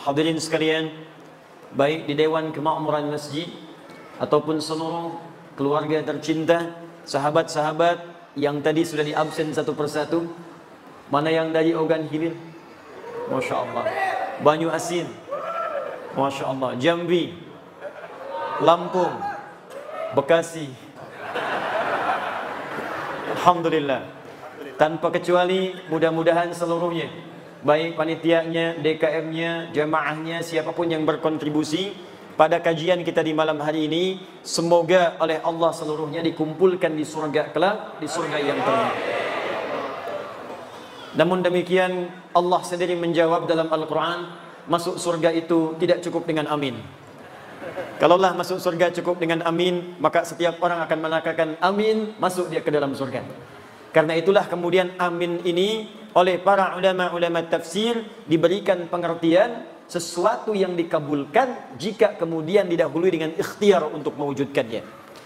Hadirin sekalian, baik di Dewan Kemakmuran Masjid ataupun seluruh keluarga tercinta, sahabat-sahabat yang tadi sudah diabsen satu persatu. Mana yang dari Ogan Hilir? Masya Allah. Banyu Asin, Masya Allah. Jambi, Lampung, Bekasi. Alhamdulillah. Tanpa kecuali, mudah-mudahan seluruhnya, baik panitianya, DKM-nya, jamaahnya, siapapun yang berkontribusi pada kajian kita di malam hari ini, semoga oleh Allah seluruhnya dikumpulkan di surga kelak, di surga yang terbaik. Namun demikian, Allah sendiri menjawab dalam Al-Quran, masuk surga itu tidak cukup dengan amin. Kalaulah masuk surga cukup dengan amin, maka setiap orang akan mengatakan amin, masuk dia ke dalam surga. Karena itulah kemudian amin ini oleh para ulama-ulama tafsir diberikan pengertian sesuatu yang dikabulkan jika kemudian didahului dengan ikhtiar untuk mewujudkannya.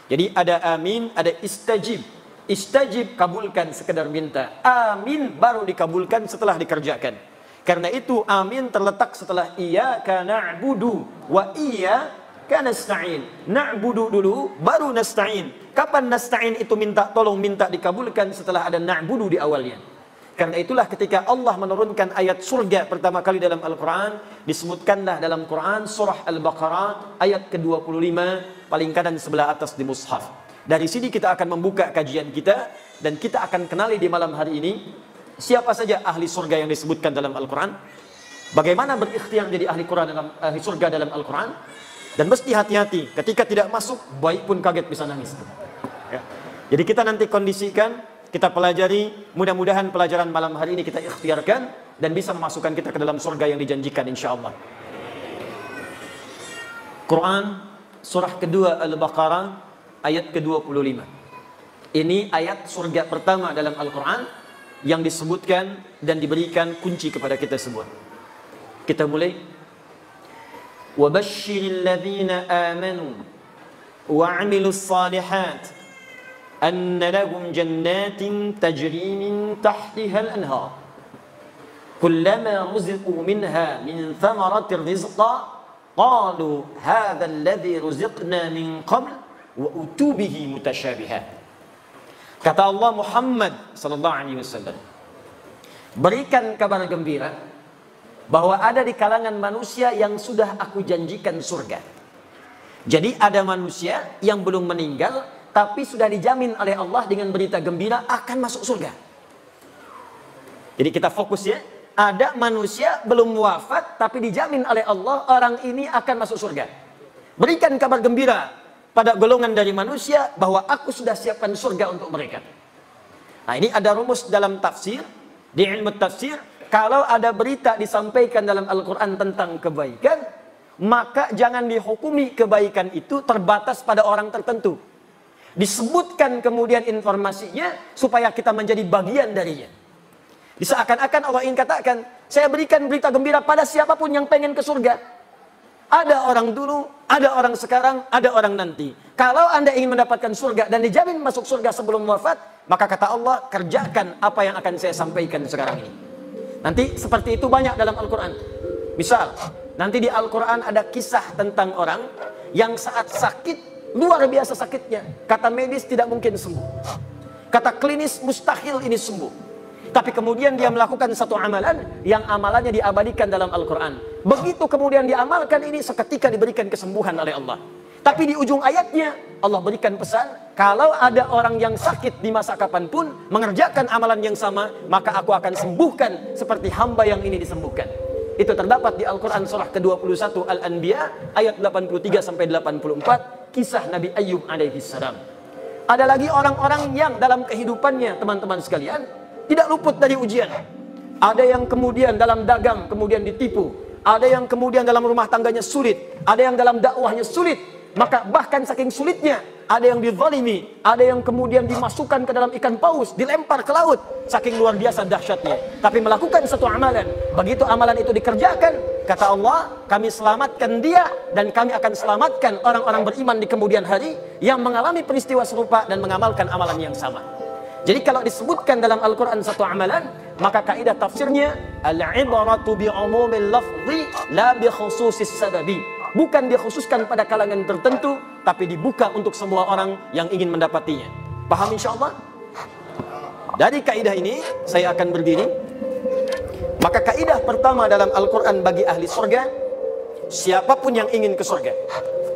Jadi ada amin, ada istajib. Istajib, kabulkan sekedar minta. Amin baru dikabulkan setelah dikerjakan. Karena itu amin terletak setelah iyyaka na'budu wa iyyaka nasta'in. Na'budu dulu baru nasta'in. Kapan nasta'in itu minta tolong, minta dikabulkan setelah ada na'budu di awalnya. Karena itulah ketika Allah menurunkan ayat surga pertama kali dalam Al-Quran, disebutkanlah dalam Quran surah Al-Baqarah ayat ke-25 paling kanan sebelah atas di mushaf. Dari sini kita akan membuka kajian kita dan kita akan kenali di malam hari ini siapa saja ahli surga yang disebutkan dalam Al-Quran, bagaimana berikhtiar jadi ahli surga dalam Al-Quran, dan mesti hati-hati ketika tidak masuk, baik pun kaget bisa nangis. Ya. Jadi kita nanti kondisikan, kita pelajari, mudah-mudahan pelajaran malam hari ini kita ikhtiarkan dan bisa memasukkan kita ke dalam surga yang dijanjikan insyaallah. Quran surah kedua Al-Baqarah ayat ke-25. Ini ayat surga pertama dalam Al-Quran yang disebutkan dan diberikan kunci kepada kita semua. Kita mulai. وَبَشِّرِ الَّذِينَ آمَنُوا وَعَمِلُوا الصَّالِحَاتِ أَنَّ لَهُمْ جَنَّاتٍ تَجْرِي مِنْ تَحْتِهَا الْأَنْهَارُ كُلَّمَا رُزِقُوا مِنْهَا مِنْ ثَمَرَةٍ رِزْقًا قَالُوا هَذَا الَّذِي رُزِقْنَا مِنْ قَبْلُ وَأُتُوا بِهِ مُتَشَابِهًا. Kata Allah Muhammad sallallahu alaihi wasallam, berikan kabar gembira bahwa ada di kalangan manusia yang sudah aku janjikan surga. Jadi ada manusia yang belum meninggal tapi sudah dijamin oleh Allah dengan berita gembira akan masuk surga. Jadi kita fokus ya, ada manusia belum wafat tapi dijamin oleh Allah orang ini akan masuk surga. Berikan kabar gembira pada golongan dari manusia bahwa aku sudah siapkan surga untuk mereka. Nah, ini ada rumus dalam tafsir, di ilmu tafsir. Kalau ada berita disampaikan dalam Al-Quran tentang kebaikan, maka jangan dihukumi kebaikan itu terbatas pada orang tertentu. Disebutkan kemudian informasinya supaya kita menjadi bagian darinya. Seakan-akan Allah ingin katakan, saya berikan berita gembira pada siapapun yang pengen ke surga. Ada orang dulu, ada orang sekarang, ada orang nanti. Kalau Anda ingin mendapatkan surga dan dijamin masuk surga sebelum wafat, maka kata Allah, kerjakan apa yang akan saya sampaikan sekarang ini. Nanti seperti itu banyak dalam Al-Quran. Misal, nanti di Al-Quran ada kisah tentang orang yang saat sakit, luar biasa sakitnya. Kata medis tidak mungkin sembuh. Kata klinis mustahil ini sembuh. Tapi kemudian dia melakukan satu amalan yang amalannya diabadikan dalam Al-Quran. Begitu kemudian diamalkan ini seketika diberikan kesembuhan oleh Allah. Tapi di ujung ayatnya Allah berikan pesan, kalau ada orang yang sakit di masa kapanpun mengerjakan amalan yang sama, maka aku akan sembuhkan seperti hamba yang ini disembuhkan. Itu terdapat di Al-Quran surah ke-21 Al-Anbiya ayat 83 sampai 84, kisah Nabi Ayyub alaihi salam. Ada lagi orang-orang yang dalam kehidupannya, teman-teman sekalian, tidak luput dari ujian. Ada yang kemudian dalam dagang kemudian ditipu, ada yang kemudian dalam rumah tangganya sulit, ada yang dalam dakwahnya sulit. Maka bahkan saking sulitnya, ada yang dizalimi, ada yang kemudian dimasukkan ke dalam ikan paus, dilempar ke laut, saking luar biasa dahsyatnya. Tapi melakukan satu amalan, begitu amalan itu dikerjakan, kata Allah, kami selamatkan dia dan kami akan selamatkan orang-orang beriman di kemudian hari yang mengalami peristiwa serupa dan mengamalkan amalan yang sama. Jadi kalau disebutkan dalam Al-Quran satu amalan, Maka kaidah tafsirnya al-ibratu bi umumil lafzi la bi khususis sababi. Bukan dikhususkan pada kalangan tertentu, tapi dibuka untuk semua orang yang ingin mendapatinya. Paham insyaallah? Dari kaidah ini saya akan berdiri. Maka kaidah pertama dalam Al-Qur'an bagi ahli surga, siapapun yang ingin ke surga,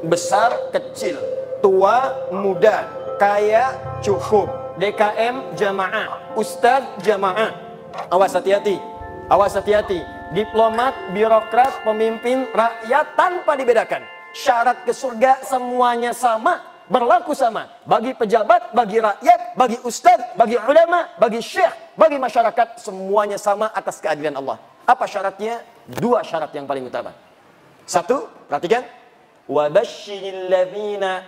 besar, kecil, tua, muda, kaya, cukup, DKM, jamaah, ustaz, jamaah. Awas hati-hati, awas hati-hati. Diplomat, birokrat, pemimpin, rakyat tanpa dibedakan. Syarat ke surga semuanya sama, berlaku sama. Bagi pejabat, bagi rakyat, bagi ustaz, bagi ulama, bagi syekh, bagi masyarakat, semuanya sama atas keadilan Allah. Apa syaratnya? Dua syarat yang paling utama. Satu, perhatikan. Wa basyiril ladzina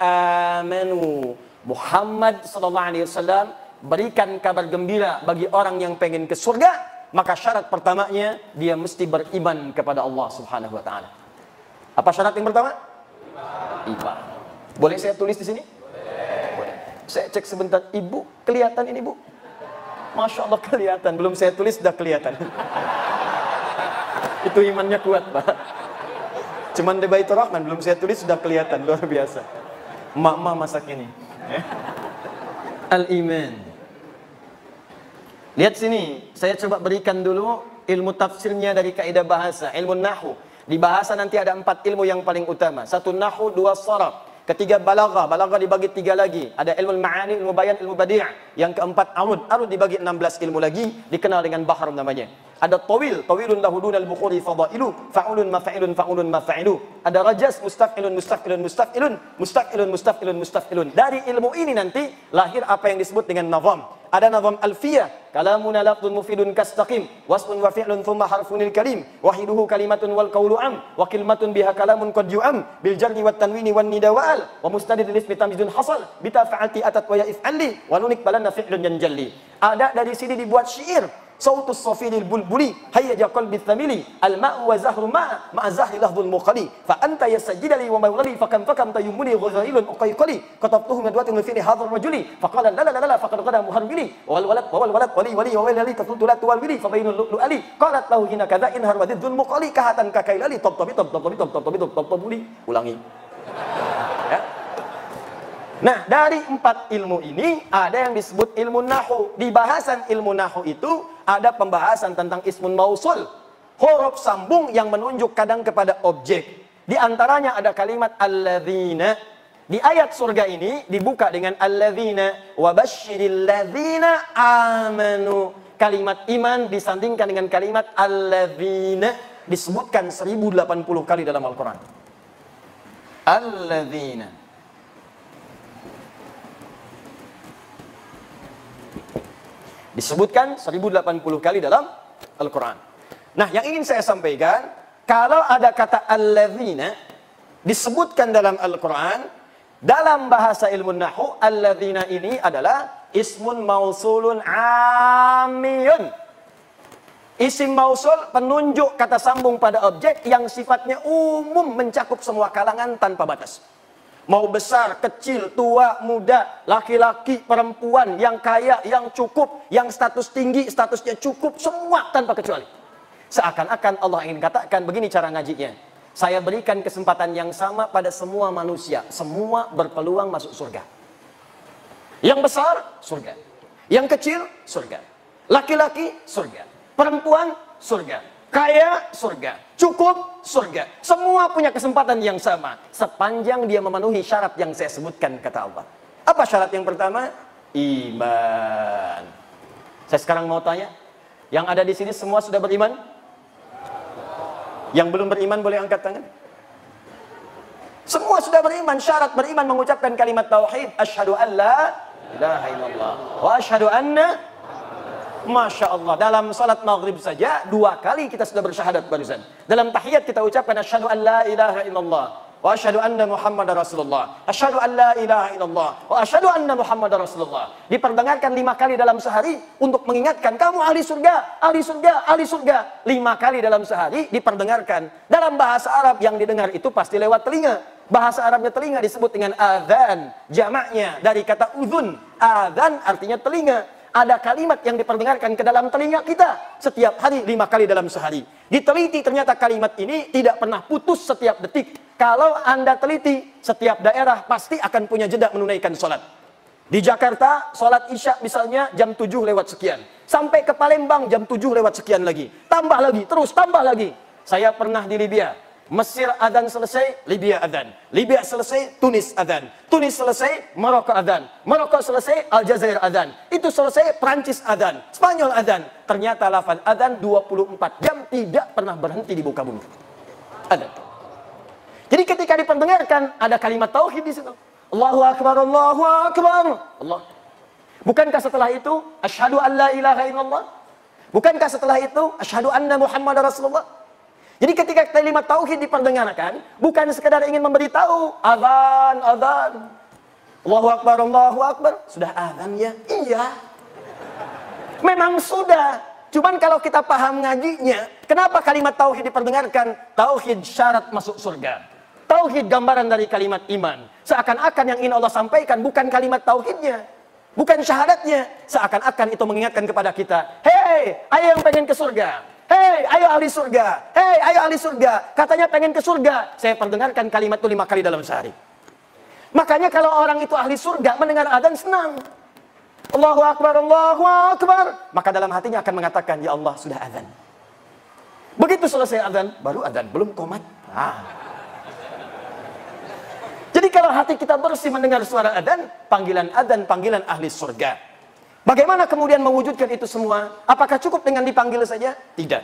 amanu. Muhammad sallallahu alaihi wasallam berikan kabar gembira bagi orang yang pengen ke surga. Maka syarat pertamanya dia mesti beriman kepada Allah Subhanahu wa taala. Apa syarat yang pertama? Iman. Boleh saya tulis di sini? Boleh. Saya cek sebentar. Ibu, kelihatan ini, Bu? Masya Allah kelihatan. Belum saya tulis sudah kelihatan. Itu imannya kuat, Pak. Cuman di Baitur Rahman belum saya tulis sudah kelihatan. Luar biasa. Mak-mak masak ini. Al-iman. Lihat sini, saya coba berikan dulu ilmu tafsirnya dari kaidah bahasa, ilmu nahwu. Di bahasa nanti ada 4 ilmu yang paling utama. 1 nahwu, 2 sharaf, ketiga balaghah, balaghah dibagi 3 lagi. Ada ilmu ma'ani, ilmu bayan, ilmu badi'. Yang keempat arud, arud dibagi 16 ilmu lagi, dikenal dengan bahr namanya. Ada tawil, tawilun lahu dunal bukhuri fadailu, fa'ulun mafa'ilun fa'ulun mafa'ilu. Ada rajas, mustaf'ilun mustaf'ilun mustaf'ilun, mustaf'ilun mustaf'ilun mustaf'ilun. Dari ilmu ini nanti lahir apa yang disebut dengan nazam. Ada nazam alfiyah, kalamun lafdun mufidun kastaqim, wasfun wa fi'lun thumma harfunil kalim, wahiduhu kalimatun wal qawlu am, wa kalimatun biha kalamun qad yu'am, bil jarri wat tanwini wan nida wa al, wa mustadid lismi tamyizun hasal, bita fa'alti atat wa ya if'alli, wa nunik balanna fi'lun yanjalli. Ada dari sini dibuat syair. Sautus safiril bulbuli hayya qalbi thamili al-ma'u wa zahru ma'a ma'a zahri lahdul muqali fa anta yasjidali wa mawlali fakam tayyumuni ghazailun uqayqali katabtuhu madwatin fi hadhar rajuli faqala la la la faqad qada muharmili wal walad wali wa wali taqultu la tuwalili fa bainul lu'ali qalat lahu hina kadha in harwadul muqali kahatan kakailali tabtabuli ulangi ya. Nah, dari 4 ilmu ini ada yang disebut ilmu nahwu. Di bahasan ilmu nahwu itu ada pembahasan tentang ismun mausul, huruf sambung yang menunjuk kadang kepada objek. Di antaranya ada kalimat alladzina. Di ayat surga ini dibuka dengan alladzina wa basyiril ladzina amanu. Kalimat iman disandingkan dengan kalimat alladzina, disebutkan 1080 kali dalam Al-Qur'an. Alladzina. Disebutkan 1080 kali dalam Al-Quran. Nah, yang ingin saya sampaikan, kalau ada kata alladzina disebutkan dalam Al-Quran, dalam bahasa ilmu nahwu, alladzina ini adalah ismun mausulun amiyun. Isim mausul penunjuk kata sambung pada objek yang sifatnya umum, mencakup semua kalangan tanpa batas. Mau besar, kecil, tua, muda, laki-laki, perempuan, yang kaya, yang cukup, yang status tinggi, statusnya cukup, semua tanpa kecuali. Seakan-akan Allah ingin katakan, begini cara ngajinya. Saya berikan kesempatan yang sama pada semua manusia. Semua berpeluang masuk surga. Yang besar, surga. Yang kecil, surga. Laki-laki, surga. Perempuan, surga. Kaya, surga. Cukup, surga. Semua punya kesempatan yang sama, sepanjang dia memenuhi syarat yang saya sebutkan, kata Allah. Apa syarat yang pertama? Iman. Saya sekarang mau tanya, yang ada di sini semua sudah beriman? Yang belum beriman boleh angkat tangan. Semua sudah beriman. Syarat beriman mengucapkan kalimat tauhid, asyhadu an la ilaha illallah wa asyhadu anna. Masya Allah, dalam salat maghrib saja 2 kali kita sudah bersyahadat barusan. Dalam tahiyat kita ucapkan asyhadu an la ilaha illallah wa asyhadu anna muhammadar rasulullah. Asyhadu an la ilaha illallah wa asyhadu anna muhammadar rasulullah. Diperdengarkan 5 kali dalam sehari untuk mengingatkan kamu ahli surga, ahli surga, ahli surga. 5 kali dalam sehari diperdengarkan. Dalam bahasa Arab yang didengar itu pasti lewat telinga. Bahasa Arabnya telinga disebut dengan adzan. Jamaknya dari kata udhun. Adzan artinya telinga. ada kalimat yang diperdengarkan ke dalam telinga kita setiap hari 5 kali dalam sehari. Diteliti ternyata kalimat ini tidak pernah putus setiap detik. Kalau Anda teliti, setiap daerah pasti akan punya jeda menunaikan sholat. Di Jakarta, sholat Isya misalnya jam 7 lewat sekian. Sampai ke Palembang jam 7 lewat sekian lagi. Tambah lagi, terus tambah lagi. Saya pernah di Libya. Mesir adzan selesai, Libya adzan. Libya selesai, Tunis adzan. Tunis selesai, Maroko adzan. Maroko selesai, Aljazair adzan. Itu selesai, Prancis adzan. Spanyol adzan. Ternyata lafaz adzan 24 jam tidak pernah berhenti di muka bumi. Adzan. Jadi ketika diperdengarkan ada kalimat tauhid di situ. Allahu akbar, Allahu akbar. Allah. Bukankah setelah itu asyhadu an la ilaha illallah? Bukankah setelah itu asyhadu anna Muhammadar Rasulullah? Jadi ketika kalimat tauhid diperdengarkan, bukan sekedar ingin memberitahu azan, azan. Allahu akbar, Allahu akbar. Sudah azan ya? Iya. Memang sudah. Cuman kalau kita paham ngajinya, kenapa kalimat tauhid diperdengarkan? Tauhid syarat masuk surga. Tauhid gambaran dari kalimat iman. Seakan-akan yang ingin Allah sampaikan bukan kalimat tauhidnya, bukan syahadatnya. Seakan-akan itu mengingatkan kepada kita, hei, ayo yang pengen ke surga. Hei, ayo ahli surga. Hei, ayo ahli surga. Katanya pengen ke surga. Saya perdengarkan kalimat itu 5 kali dalam sehari. Makanya kalau orang itu ahli surga, mendengar adzan senang. Allahu akbar, Allahu akbar. Maka dalam hatinya akan mengatakan, ya Allah, sudah adzan. Begitu selesai adzan, baru adzan, belum qomat. Jadi kalau hati kita bersih mendengar suara adzan, panggilan ahli surga. Bagaimana kemudian mewujudkan itu semua? Apakah cukup dengan dipanggil saja? Tidak.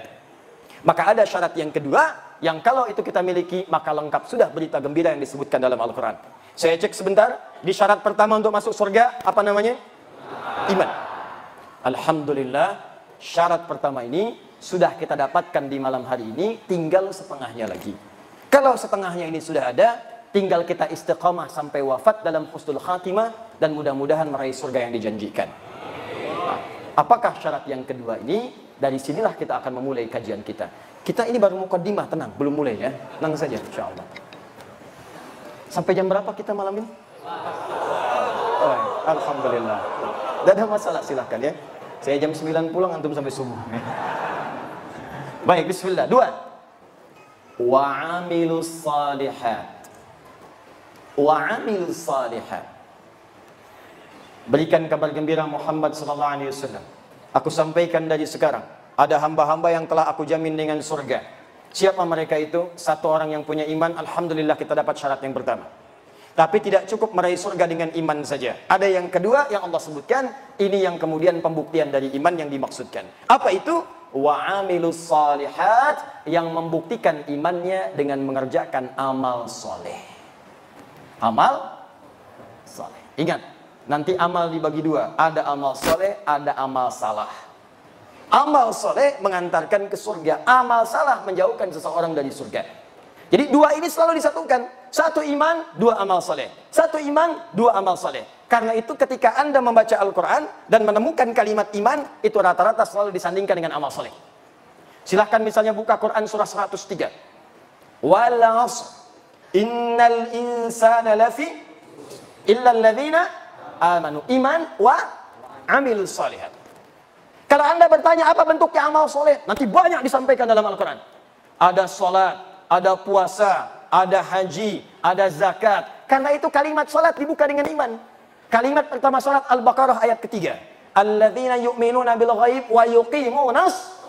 Maka ada syarat yang kedua, yang kalau itu kita miliki, maka lengkap sudah berita gembira yang disebutkan dalam Al-Quran. Saya cek sebentar, di syarat pertama untuk masuk surga, apa namanya? Iman. Alhamdulillah, syarat pertama ini sudah kita dapatkan di malam hari ini, tinggal setengahnya lagi. Kalau setengahnya ini sudah ada, tinggal kita istiqamah sampai wafat dalam husnul khatimah, dan mudah-mudahan meraih surga yang dijanjikan. Apakah syarat yang kedua ini? Dari sinilah kita akan memulai kajian kita. Kita ini baru mukaddimah, tenang, belum mulai ya. Tenang saja, insyaallah. Sampai jam berapa kita malam ini? Oh, alhamdulillah. Tidak ada masalah, silahkan ya. Saya jam 9 pulang, antum sampai subuh. Baik, bismillah. 2. Wa'amilus salihat. Wa'amilus salihat. Berikan kabar gembira Muhammad SAW. Aku sampaikan dari sekarang, ada hamba-hamba yang telah aku jamin dengan surga. Siapa mereka itu? Satu orang yang punya iman. Alhamdulillah kita dapat syarat yang pertama. Tapi tidak cukup meraih surga dengan iman saja. Ada yang kedua yang Allah sebutkan. Ini yang kemudian pembuktian dari iman yang dimaksudkan. Apa itu? Wa'amilus salihat. Yang membuktikan imannya dengan mengerjakan amal soleh. Amal soleh. Ingat, nanti amal dibagi 2. Ada amal soleh, ada amal salah. Amal soleh mengantarkan ke surga. Amal salah menjauhkan seseorang dari surga. Jadi 2 ini selalu disatukan. 1 iman, 2 amal soleh. 1 iman, 2 amal soleh. Karena itu ketika Anda membaca Al-Quran dan menemukan kalimat iman, itu rata-rata selalu disandingkan dengan amal soleh. Silahkan misalnya buka Quran surah 103. Wal 'ashr innal insana lafi illa alladhina amanu, iman wa amil salihat. Kalau Anda bertanya apa bentuknya amal soleh, nanti banyak disampaikan dalam Al-Quran. Ada sholat, ada puasa, ada haji, ada zakat. Karena itu kalimat sholat dibuka dengan iman. Kalimat pertama sholat Al-Baqarah ayat ketiga. Alladzina yu'minuna bil ghaib wa yuqimunas.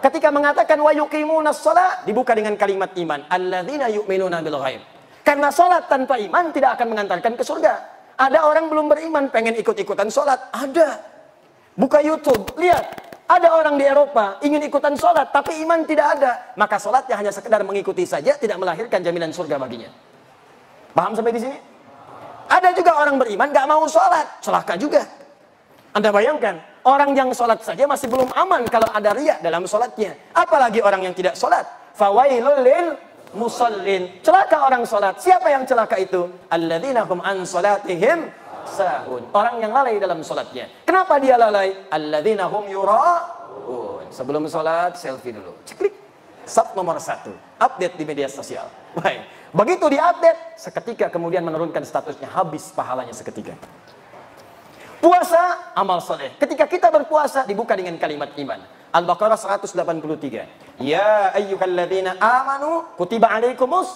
Ketika mengatakan wa yuqimunas sholat, dibuka dengan kalimat iman. Alladzina yu'minuna bil ghaib. Karena sholat tanpa iman tidak akan mengantarkan ke surga. Ada orang belum beriman, pengen ikut-ikutan sholat. Ada. Buka YouTube, lihat. Ada orang di Eropa, ingin ikutan sholat, tapi iman tidak ada. Maka sholatnya hanya sekedar mengikuti saja, tidak melahirkan jaminan surga baginya. Paham sampai di sini? Ada juga orang beriman, gak mau sholat. Celaka juga. Anda bayangkan, orang yang sholat saja masih belum aman kalau ada riya dalam sholatnya. Apalagi orang yang tidak sholat. Fawailul lil musallin. Celaka orang salat. Siapa yang celaka itu? Alladzina hum an salatihim sahun. Orang yang lalai dalam salatnya. Kenapa dia lalai? Alladzina hum yura'un. Sebelum salat selfie dulu. Ciklik. Sub nomor 1. Update di media sosial. Baik. Begitu diupdate, seketika kemudian menurunkan statusnya, habis pahalanya seketika. Puasa, amal soleh. Ketika kita berpuasa, dibuka dengan kalimat iman. Al-Baqarah 183. Ya ayyuhalladzina amanu kutiba alaikumus.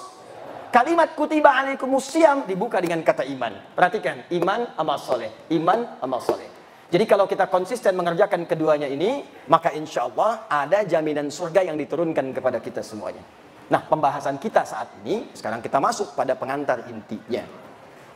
Kalimat kutiba alaikumus siyam dibuka dengan kata iman. Perhatikan, iman, amal soleh. Iman, amal soleh. Jadi kalau kita konsisten mengerjakan keduanya ini, maka insya Allah ada jaminan surga yang diturunkan kepada kita semuanya. Nah, pembahasan kita saat ini, sekarang kita masuk pada pengantar intinya.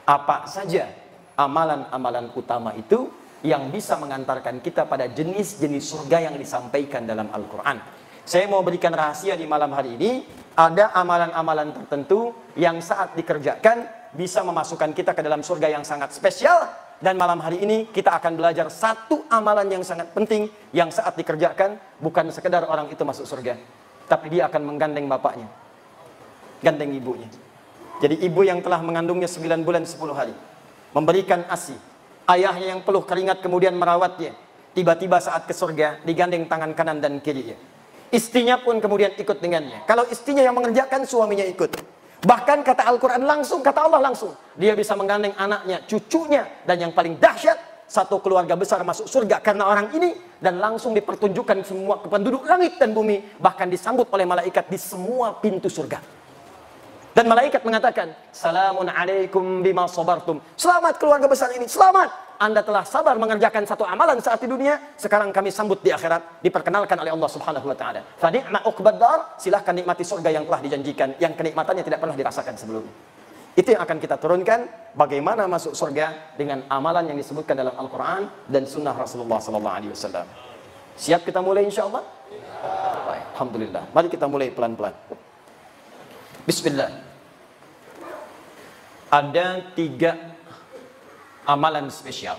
Apa saja amalan-amalan utama itu yang bisa mengantarkan kita pada jenis-jenis surga yang disampaikan dalam Al-Quran. Saya mau berikan rahasia di malam hari ini. Ada amalan-amalan tertentu yang saat dikerjakan bisa memasukkan kita ke dalam surga yang sangat spesial. Dan malam hari ini kita akan belajar satu amalan yang sangat penting yang saat dikerjakan bukan sekedar orang itu masuk surga, tapi dia akan menggandeng bapaknya, gandeng ibunya. Jadi ibu yang telah mengandungnya 9 bulan 10 hari, memberikan ASI, ayahnya yang peluh keringat kemudian merawatnya, tiba-tiba saat ke surga digandeng tangan kanan dan kirinya. Istrinya pun kemudian ikut dengannya. Kalau istrinya yang mengerjakan, suaminya ikut. Bahkan kata Al-Quran langsung, kata Allah langsung, dia bisa menggandeng anaknya, cucunya, dan yang paling dahsyat, satu keluarga besar masuk surga karena orang ini, dan langsung dipertunjukkan semua ke penduduk langit dan bumi, bahkan disambut oleh malaikat di semua pintu surga. Dan malaikat mengatakan, Salamun alaikum bima sabartum. Selamat keluarga besar ini, selamat. Anda telah sabar mengerjakan satu amalan saat di dunia, sekarang kami sambut di akhirat, diperkenalkan oleh Allah Subhanahu wa taala. Fa ni'ma uqbad dar, silahkan nikmati surga yang telah dijanjikan, yang kenikmatannya tidak pernah dirasakan sebelumnya. Itu yang akan kita turunkan, bagaimana masuk surga dengan amalan yang disebutkan dalam Al-Qur'an dan sunnah Rasulullah sallallahu alaihi wasallam. Siap kita mulai insyaallah? Baik, alhamdulillah. Mari kita mulai pelan-pelan. Bismillah. Ada 3 amalan spesial.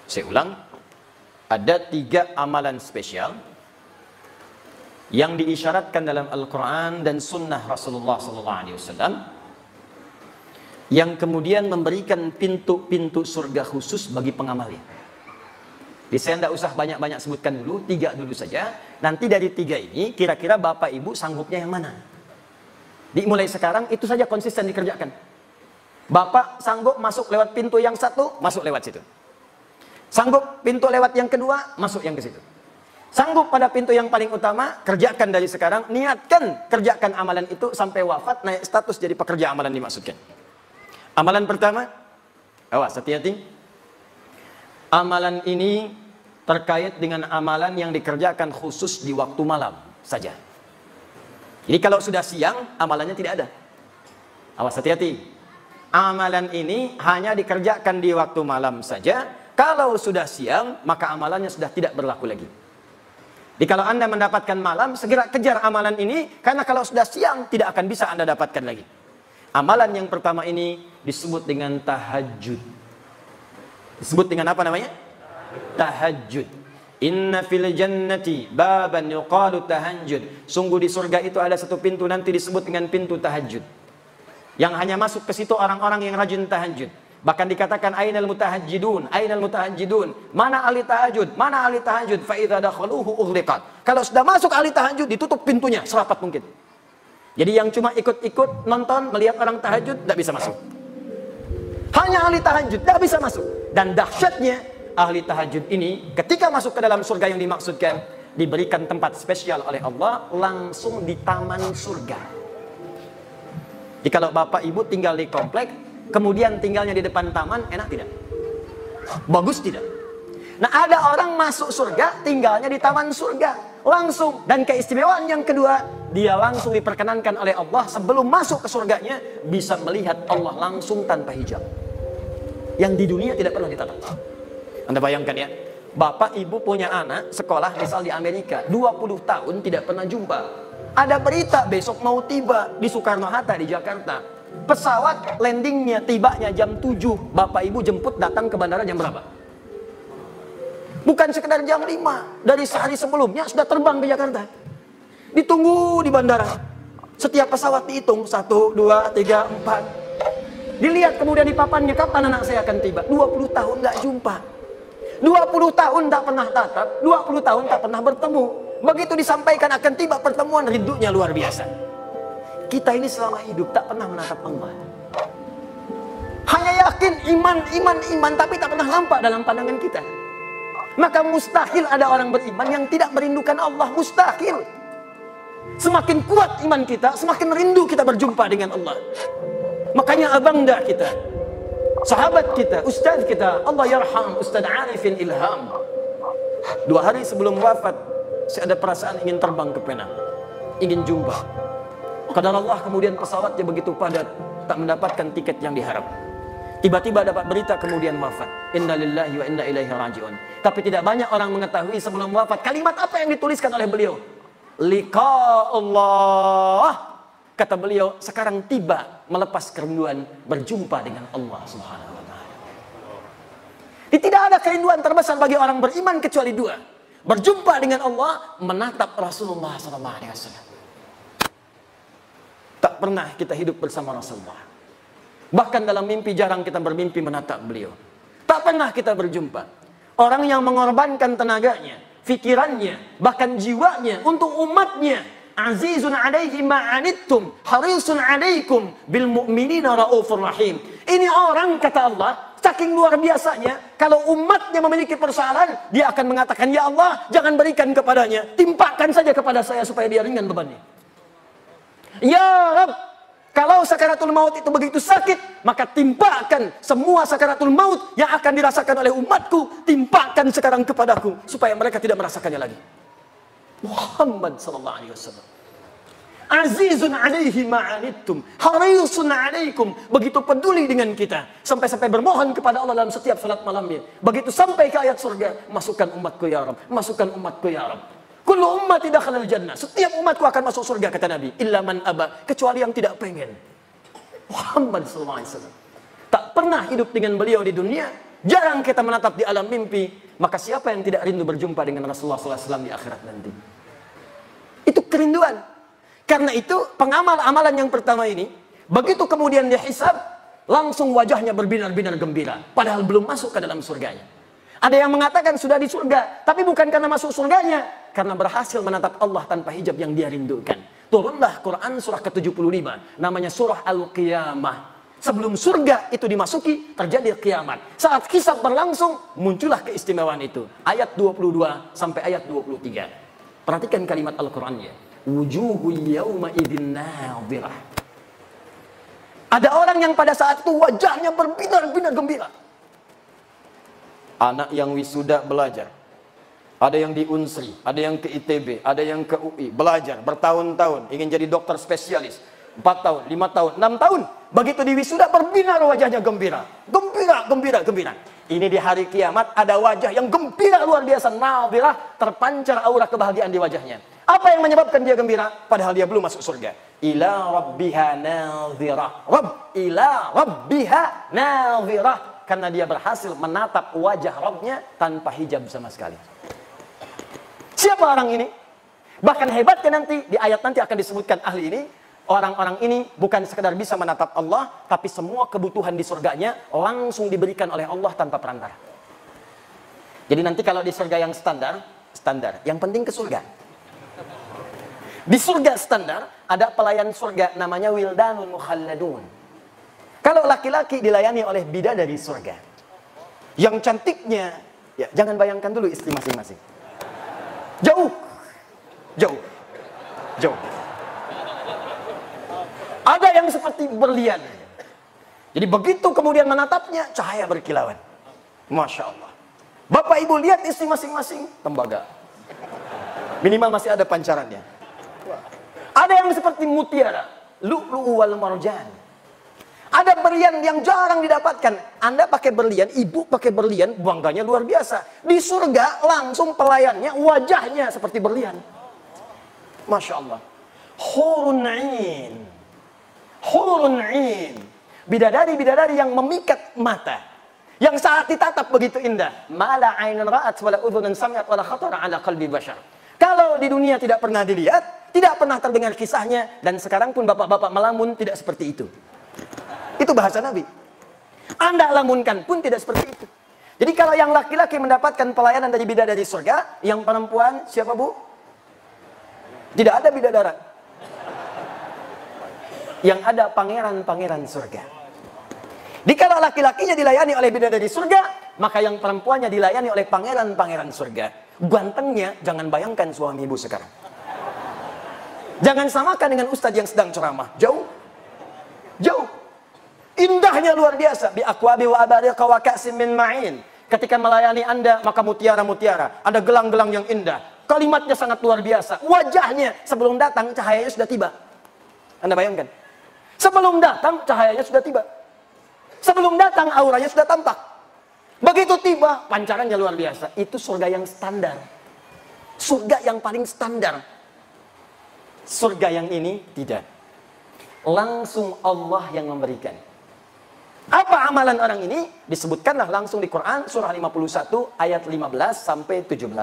Saya ulang, ada 3 amalan spesial yang diisyaratkan dalam Al-Quran dan Sunnah Rasulullah SAW, yang kemudian memberikan pintu-pintu surga khusus bagi pengamalnya. Jadi saya tidak usah banyak-banyak sebutkan dulu, 3 dulu saja. Nanti dari 3 ini, kira-kira Bapak Ibu sanggupnya yang mana? Dimulai sekarang, itu saja konsisten dikerjakan. Bapak sanggup masuk lewat pintu yang satu, masuk lewat situ. Sanggup pintu lewat yang kedua, masuk yang ke situ. Sanggup pada pintu yang paling utama, kerjakan dari sekarang, niatkan kerjakan amalan itu sampai wafat, naik status jadi pekerja amalan dimaksudkan. Amalan pertama, awas hati-hati. Amalan ini terkait dengan amalan yang dikerjakan khusus di waktu malam saja. Jadi kalau sudah siang, amalannya tidak ada. Awas hati-hati. Amalan ini hanya dikerjakan di waktu malam saja. Kalau sudah siang, maka amalannya sudah tidak berlaku lagi. Jadi kalau Anda mendapatkan malam, segera kejar amalan ini, karena kalau sudah siang, tidak akan bisa Anda dapatkan lagi. Amalan yang pertama ini disebut dengan tahajud. Disebut dengan apa namanya? Tahajud. Inna fil jannati baban yuqalu tahajud. Sungguh di surga itu ada satu pintu nanti disebut dengan pintu tahajud. Yang hanya masuk ke situ orang-orang yang rajin tahajud. Bahkan dikatakan ainal mutahajjidun, ainal mutahajjidun. Mana ahli tahajud? Mana ahli tahajud? Fa idza dakhaluhu ughliqat. Kalau sudah masuk ahli tahajud, ditutup pintunya serapat mungkin. Jadi yang cuma ikut-ikut nonton, melihat orang tahajud, tidak bisa masuk. Hanya ahli tahajud, tidak bisa masuk. Dan dahsyatnya, ahli tahajud ini ketika masuk ke dalam surga yang dimaksudkan, diberikan tempat spesial oleh Allah langsung di taman surga. Jadi kalau Bapak Ibu tinggal di komplek, kemudian tinggalnya di depan taman, enak tidak? Bagus tidak? Nah, ada orang masuk surga, tinggalnya di taman surga. Langsung. Dan keistimewaan yang kedua, dia langsung diperkenankan oleh Allah sebelum masuk ke surganya, bisa melihat Allah langsung tanpa hijab. Yang di dunia tidak pernah ditatap. Anda bayangkan ya, Bapak Ibu punya anak sekolah misal di Amerika, 20 tahun tidak pernah jumpa. Ada berita besok mau tiba di Soekarno-Hatta di Jakarta. Pesawat landingnya tibanya jam 7. Bapak Ibu jemput datang ke bandara jam berapa? Bukan sekedar jam 5. Dari sehari sebelumnya sudah terbang ke Jakarta. Ditunggu di bandara. Setiap pesawat dihitung 1, 2, 3, 4. Dilihat kemudian di papannya, kapan anak saya akan tiba? 20 tahun nggak jumpa. 20 tahun tak pernah tatap. 20 tahun tak pernah bertemu. Begitu disampaikan akan tiba pertemuan, rindunya luar biasa. Kita ini selama hidup tak pernah menatap Allah. Hanya yakin iman, tapi tak pernah nampak dalam pandangan kita. Maka mustahil ada orang beriman yang tidak merindukan Allah. Mustahil. Semakin kuat iman kita, semakin rindu kita berjumpa dengan Allah. Makanya abangda kita, sahabat kita, ustaz kita, Allah yarham Ustaz Arifin Ilham, 2 hari sebelum wafat, saya ada perasaan ingin terbang ke Penang, ingin jumpa. Qadar Allah, kemudian pesawatnya begitu padat, tak mendapatkan tiket yang diharap. Tiba-tiba dapat berita kemudian wafat. Inna lillahi wa inna ilaihi raji'un. Tapi tidak banyak orang mengetahui sebelum wafat kalimat apa yang dituliskan oleh beliau. Liqa Allah. Kata beliau, sekarang tiba melepas kerinduan berjumpa dengan Allah Subhanahu wa ta'ala. Tidak ada kerinduan terbesar bagi orang beriman kecuali 2. Berjumpa dengan Allah, menatap Rasulullah SAW. Tak pernah kita hidup bersama Rasulullah. Bahkan dalam mimpi jarang kita bermimpi menatap beliau. Tak pernah kita berjumpa. Orang yang mengorbankan tenaganya, fikirannya, bahkan jiwanya untuk umatnya. Azizun alaihi ma'anittum, harisun alaikum bil mu'minina raufur rahim. Ini orang, kata Allah, saking luar biasanya, kalau umatnya memiliki persoalan, dia akan mengatakan, ya Allah, jangan berikan kepadanya, timpakan saja kepada saya supaya dia ringan bebannya. Ya Rabb, kalau sakaratul maut itu begitu sakit, maka timpakan semua sakaratul maut yang akan dirasakan oleh umatku, timpakan sekarang kepadaku supaya mereka tidak merasakannya lagi. Muhammad sallallahu alaihi wasallam. Azizun alaihi ma'anittum, harisun alaikum, begitu peduli dengan kita, sampai-sampai bermohon kepada Allah dalam setiap salat malamnya. Begitu sampai ke ayat surga, masukkan umatku ya Rabb, masukkan umatku ya Rabb. Kullu ummati dakhalal jannah, setiap umatku akan masuk surga, kata Nabi, illa man aba, kecuali yang tidak pengen. Muhammad sallallahu alaihi wasallam. Tak pernah hidup dengan beliau di dunia, jarang kita menatap di alam mimpi, maka siapa yang tidak rindu berjumpa dengan Rasulullah sallallahu alaihi wasallam di akhirat nanti? Itu kerinduan. Karena itu pengamal amalan yang pertama ini, begitu kemudian dihisab, langsung wajahnya berbinar-binar gembira, padahal belum masuk ke dalam surganya. Ada yang mengatakan sudah di surga, tapi bukan karena masuk surganya, karena berhasil menatap Allah tanpa hijab yang dia rindukan. Turunlah Quran surah ke-75, namanya surah Al-Qiyamah. Sebelum surga itu dimasuki, terjadi kiamat. Saat hisab berlangsung, muncullah keistimewaan itu. Ayat 22 sampai ayat 23. Perhatikan kalimat Al-Qurannya. Wujuhu yawma idzin nadhirah. Ada orang yang pada saat itu wajahnya berbinar-binar gembira. Anak yang wisuda belajar. Ada yang di Unsri, ada yang ke ITB, ada yang ke UI, belajar bertahun-tahun, ingin jadi dokter spesialis. 4 tahun, 5 tahun, 6 tahun. Begitu di wisuda berbinar wajahnya gembira. Gembira, gembira, gembira. Ini di hari kiamat ada wajah yang gembira luar biasa, nadhirah, terpancar aura kebahagiaan di wajahnya. Apa yang menyebabkan dia gembira? Padahal dia belum masuk surga. Ila rabbiha nadhirah. Rabb, ila rabbiha nadhirah. Karena dia berhasil menatap wajah Rabbnya tanpa hijab sama sekali. Siapa orang ini? Bahkan hebatnya nanti, di ayat nanti akan disebutkan ahli ini. Orang-orang ini bukan sekedar bisa menatap Allah, tapi semua kebutuhan di surganya langsung diberikan oleh Allah tanpa perantara. Jadi nanti kalau di surga yang standar. Yang penting ke surga. Di surga standar, ada pelayan surga namanya Wildanun Mukhalladun. Kalau laki-laki dilayani oleh bidadari surga. Yang cantiknya, ya jangan bayangkan dulu istri masing-masing. Jauh. Ada yang seperti berlian. Jadi begitu kemudian menatapnya, cahaya berkilauan. Masya Allah. Bapak ibu lihat istri masing-masing, tembaga. Minimal masih ada pancarannya. Ada yang seperti mutiara, lu'lu'u wal marjan. Ada berlian yang jarang didapatkan. Anda pakai berlian, ibu pakai berlian, bangganya luar biasa. Di surga langsung pelayannya, wajahnya seperti berlian. Masya Allah. Hurun 'ain. Hurun 'ain. Bidadari-bidadari yang memikat mata. Yang saat ditatap begitu indah. Mala 'ainun ra'at wala udhunun sami'at wala khatara 'ala qalbi bashar. Kalau di dunia tidak pernah dilihat, tidak pernah terdengar kisahnya, dan sekarang pun bapak-bapak melamun tidak seperti itu. Itu bahasa Nabi. Anda lamunkan pun tidak seperti itu. Jadi kalau yang laki-laki mendapatkan pelayanan dari bidadari surga, yang perempuan siapa bu? Tidak ada bidadara. Yang ada pangeran-pangeran surga. Dikala laki-lakinya dilayani oleh bidadari surga, maka yang perempuannya dilayani oleh pangeran-pangeran surga. Gantengnya jangan bayangkan suami ibu sekarang. Jangan samakan dengan ustadz yang sedang ceramah. Jauh. Jauh. Indahnya luar biasa. Bi aqwabi wa abariqa wa ka'sim min ma'in. Ketika melayani Anda, maka mutiara-mutiara. Ada gelang-gelang yang indah. Kalimatnya sangat luar biasa. Wajahnya sebelum datang cahayanya sudah tiba. Anda bayangkan. Sebelum datang cahayanya sudah tiba. Sebelum datang auranya sudah tampak. Begitu tiba pancarannya luar biasa. Itu surga yang standar. Surga yang paling standar. Surga yang ini tidak. Langsung Allah yang memberikan. Apa amalan orang ini? Disebutkanlah langsung di Quran surah 51 ayat 15 sampai 17.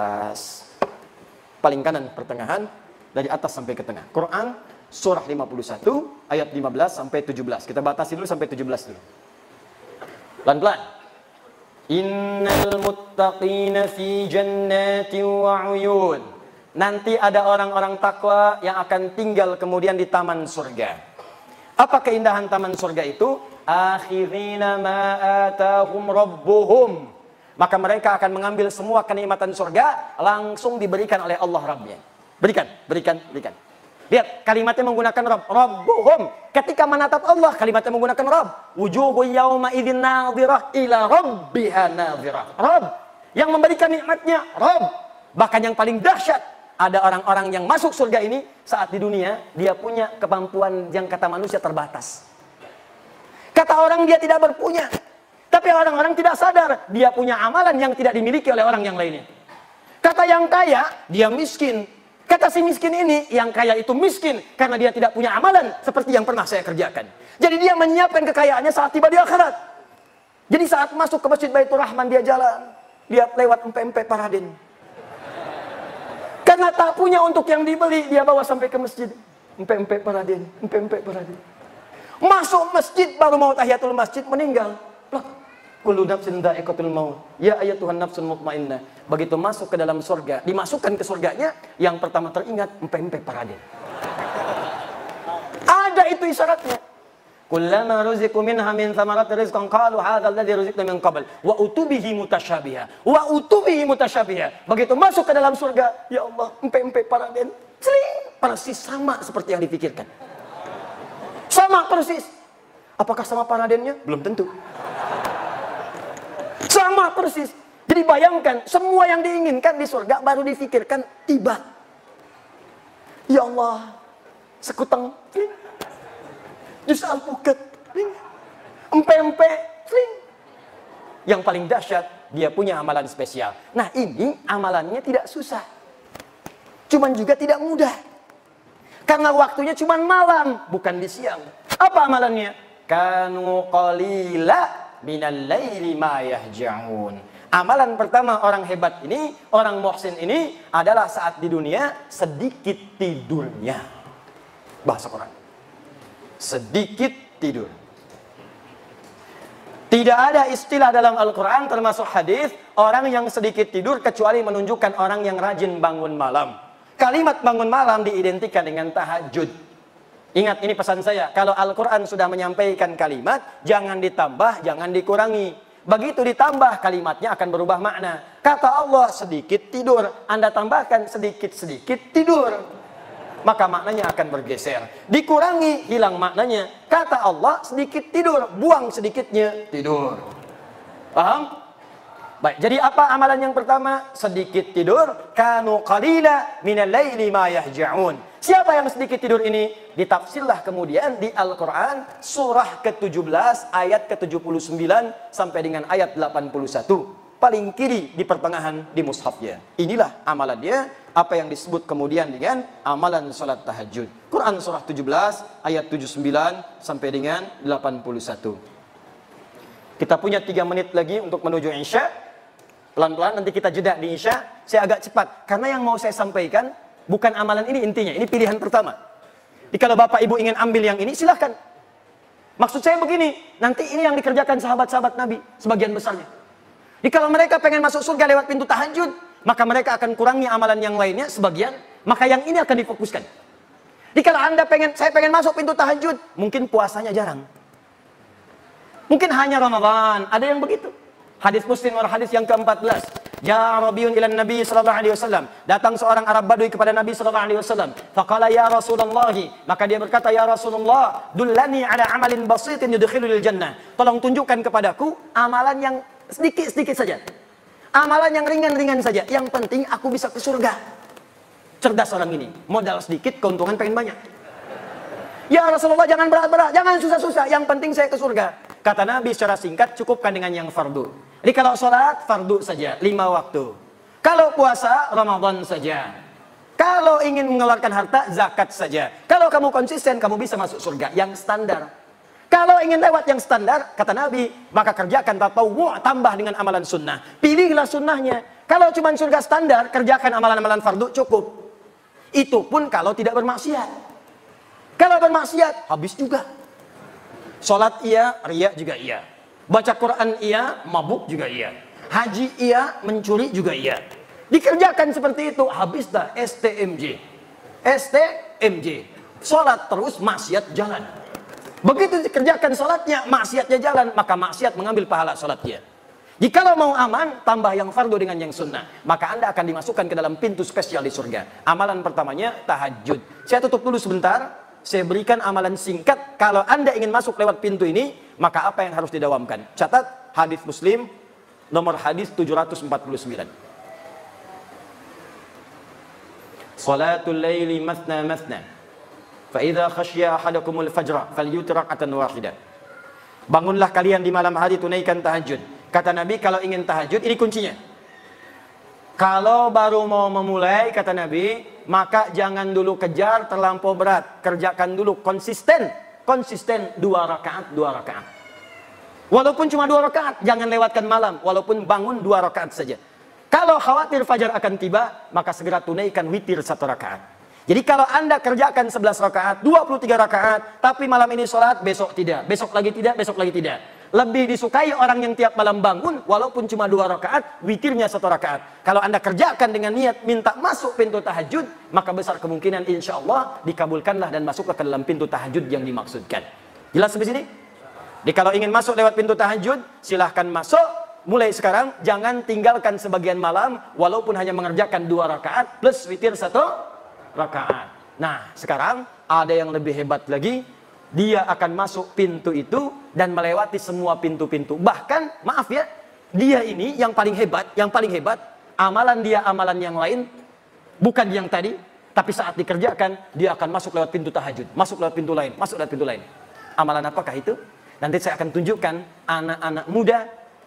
Paling kanan pertengahan dari atas sampai ke tengah. Quran surah 51 ayat 15 sampai 17. Kita batasi dulu sampai 17 dulu. Pelan-pelan. Innal muttaqina fi jannatin wa uyun. Nanti ada orang-orang takwa yang akan tinggal kemudian di taman surga. Apa keindahan taman surga itu? Akhirina ma atahum rabbuhum. Maka mereka akan mengambil semua kenikmatan surga langsung diberikan oleh Allah Rabbnya. Berikan. Lihat, kalimatnya menggunakan Rabb. Rabbuhum. Ketika menatap Allah, kalimatnya menggunakan Rabb. Wujuhu yawma idzin nadhirah ila rabbiha nadhirah. Rabb. Yang memberikan nikmatnya, Rabb. Bahkan yang paling dahsyat, ada orang-orang yang masuk surga ini saat di dunia, dia punya kemampuan yang kata manusia terbatas. Kata orang dia tidak berpunya. Tapi orang-orang tidak sadar, dia punya amalan yang tidak dimiliki oleh orang yang lainnya. Kata yang kaya, dia miskin. Kata si miskin ini, yang kaya itu miskin karena dia tidak punya amalan seperti yang pernah saya kerjakan. Jadi dia menyiapkan kekayaannya saat tiba di akhirat. Jadi saat masuk ke Masjid Baitur Rahman dia jalan, dia lewat empe-empe Paraden. Karena tak punya untuk yang dibeli, dia bawa sampai ke masjid. Empe-empe Paraden, empe-empe Paraden. Masuk masjid baru mau tahiyatul masjid meninggal. Kullu nafsin dha'iqatul maut. Ya ayyatuhan nafsul mutmainnah. Begitu masuk ke dalam surga, dimasukkan ke surganya, yang pertama teringat empe-empe Paraden. Ada itu isyaratnya. Kullama ruziqu minha min thamarati rizqan qalu hadzal ladzi ruziqna min qabl wa utubihi mutasyabiha. Wa utubihi mutasyabiha. Begitu masuk ke dalam surga, ya Allah, empe-empe Paraden. Persis sama seperti yang dipikirkan. Sama persis. Apakah sama Paradennya? Belum tentu. Sama persis. Jadi bayangkan, semua yang diinginkan di surga baru difikirkan tiba. Ya Allah, sekutang, jus alpukat, empe-empe, yang paling dahsyat, dia punya amalan spesial. Nah ini amalannya tidak susah. Cuman juga tidak mudah. Karena waktunya cuman malam, bukan di siang. Apa amalannya? Kanu qalila minal laili ma yahja'un. Amalan pertama orang hebat ini, orang muhsin ini adalah saat di dunia sedikit tidurnya. Bahasa Quran. Sedikit tidur. Tidak ada istilah dalam Al-Quran termasuk hadis orang yang sedikit tidur kecuali menunjukkan orang yang rajin bangun malam. Kalimat bangun malam diidentikan dengan tahajud. Ingat, ini pesan saya. Kalau Al-Quran sudah menyampaikan kalimat, jangan ditambah, jangan dikurangi. Begitu ditambah, kalimatnya akan berubah makna. Kata Allah, sedikit tidur. Anda tambahkan sedikit-sedikit tidur. Maka maknanya akan bergeser. Dikurangi, hilang maknanya. Kata Allah, sedikit tidur. Buang sedikitnya, tidur. Paham? Baik, jadi apa amalan yang pertama? Sedikit tidur. Kanu qalila minal laili ma yahja'un. Siapa yang sedikit tidur ini? Ditafsirlah kemudian di Al-Quran surah ke-17 ayat ke-79 sampai dengan ayat 81. Paling kiri di pertengahan di mushafnya. Inilah amalan dia, apa yang disebut kemudian dengan amalan salat tahajud. Quran surah 17 ayat 79 sampai dengan 81. Kita punya 3 menit lagi untuk menuju Isya. Pelan-pelan nanti kita jeda di Isya. Saya agak cepat karena yang mau saya sampaikan bukan amalan ini intinya, ini pilihan pertama. Jadi kalau Bapak Ibu ingin ambil yang ini, silahkan. Maksud saya begini, nanti ini yang dikerjakan sahabat-sahabat Nabi, sebagian besarnya. Jadi kalau mereka pengen masuk surga lewat pintu tahajud, maka mereka akan kurangi amalan yang lainnya, sebagian, maka yang ini akan difokuskan. Jadi kalau Anda saya pengen masuk pintu tahajud, mungkin puasanya jarang. Mungkin hanya Ramadan, ada yang begitu. Hadis Muslim nomor hadis yang ke-14. Ya Rabiun ila Nabi sallallahu alaihi wasallam. Datang seorang Arab Badui kepada Nabi sallallahu alaihi wasallam. Faqala ya Rasulullah, maka dia berkata, ya Rasulullah, dullani ala amalin basitin yudkhilul jannah. Tolong tunjukkan kepadaku amalan yang sedikit-sedikit saja. Amalan yang ringan-ringan saja. Yang penting aku bisa ke surga. Cerdas orang ini. Modal sedikit, keuntungan pengen banyak. Ya Rasulullah, jangan berat-berat, jangan susah-susah. Yang penting saya ke surga. Kata Nabi secara singkat, cukupkan dengan yang fardu. Jadi kalau sholat, fardu saja, 5 waktu. Kalau puasa, Ramadan saja. Kalau ingin mengeluarkan harta, zakat saja. Kalau kamu konsisten, kamu bisa masuk surga. Yang standar. Kalau ingin lewat yang standar, kata Nabi, maka kerjakan tatawwu', tambah dengan amalan sunnah. Pilihlah sunnahnya. Kalau cuma surga standar, kerjakan amalan-amalan fardu, cukup. Itu pun kalau tidak bermaksiat. Kalau bermaksiat, habis juga. Sholat iya, riya juga iya. Baca Quran iya, mabuk juga iya. Haji iya, mencuri juga iya. Dikerjakan seperti itu, habis dah STMJ. STMJ. Sholat terus, maksiat jalan. Begitu dikerjakan sholatnya, maksiatnya jalan, maka maksiat mengambil pahala sholatnya. Jikalau mau aman, tambah yang fardu dengan yang sunnah, maka Anda akan dimasukkan ke dalam pintu spesial di surga. Amalan pertamanya, tahajud. Saya tutup dulu sebentar. Saya berikan amalan singkat. Kalau Anda ingin masuk lewat pintu ini, maka apa yang harus didawamkan? Catat hadis Muslim nomor hadis 749. Salatul laili mathna mathna. Fa idza khashiya ahadakumul fajra falyutir rak'atan wahidah. Bangunlah kalian di malam hari, tunaikan tahajud. Kata Nabi, kalau ingin tahajud, ini kuncinya. Kalau baru mau memulai, kata Nabi, maka jangan dulu kejar terlampau berat. Kerjakan dulu konsisten. Konsisten 2 rakaat, 2 rakaat. Walaupun cuma 2 rakaat, jangan lewatkan malam. Walaupun bangun 2 rakaat saja. Kalau khawatir fajar akan tiba, maka segera tunaikan witir 1 rakaat. Jadi kalau Anda kerjakan 11 rakaat, 23 rakaat, tapi malam ini sholat, besok tidak. Besok lagi tidak, besok lagi tidak. Lebih disukai orang yang tiap malam bangun, walaupun cuma 2 rakaat, witirnya 1 rakaat. Kalau Anda kerjakan dengan niat minta masuk pintu tahajud, maka besar kemungkinan insya Allah dikabulkanlah dan masuklah ke dalam pintu tahajud yang dimaksudkan. Jelas sampai sini? Jadi kalau ingin masuk lewat pintu tahajud, silahkan masuk. Mulai sekarang, jangan tinggalkan sebagian malam, walaupun hanya mengerjakan 2 rakaat, plus witir 1 rakaat. Nah, sekarang ada yang lebih hebat lagi. Dia akan masuk pintu itu dan melewati semua pintu-pintu. Bahkan, maaf ya, dia ini yang paling hebat, amalan dia amalan yang lain, bukan yang tadi, tapi saat dikerjakan, dia akan masuk lewat pintu tahajud, masuk lewat pintu lain, masuk lewat pintu lain. Amalan apakah itu? Nanti saya akan tunjukkan anak-anak muda,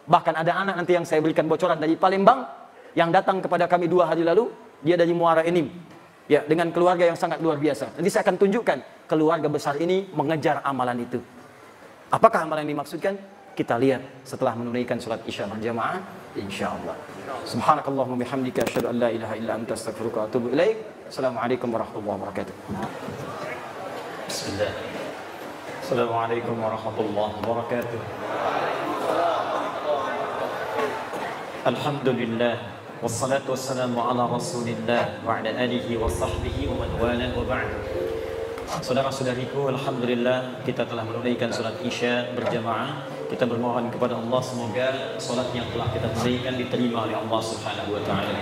bahkan ada anak nanti yang saya berikan bocoran dari Palembang, yang datang kepada kami 2 hari lalu, dia dari Muara Enim. Ya, dengan keluarga yang sangat luar biasa. Nanti saya akan tunjukkan keluarga besar ini mengejar amalan itu. Apakah amalan yang dimaksudkan? Kita lihat setelah menunaikan salat Isya berjamaah, insyaallah. Subhanakallahumma bihamdika asyhadu an la ilaha illa anta astaghfiruka wa atubu ilaik. Assalamualaikum warahmatullahi wabarakatuh. Bismillah. Assalamualaikum warahmatullahi wabarakatuh. Alhamdulillah. Wassalatu wassalamu ala rasulillah wa ala alihi wa sahbihi wa man wala wa ba'd. Saudara-saudariku, alhamdulillah kita telah menunaikan salat Isya berjamaah. Kita bermohon kepada Allah semoga salat yang telah kita tunaikan diterima oleh Allah Subhanahu wa taala.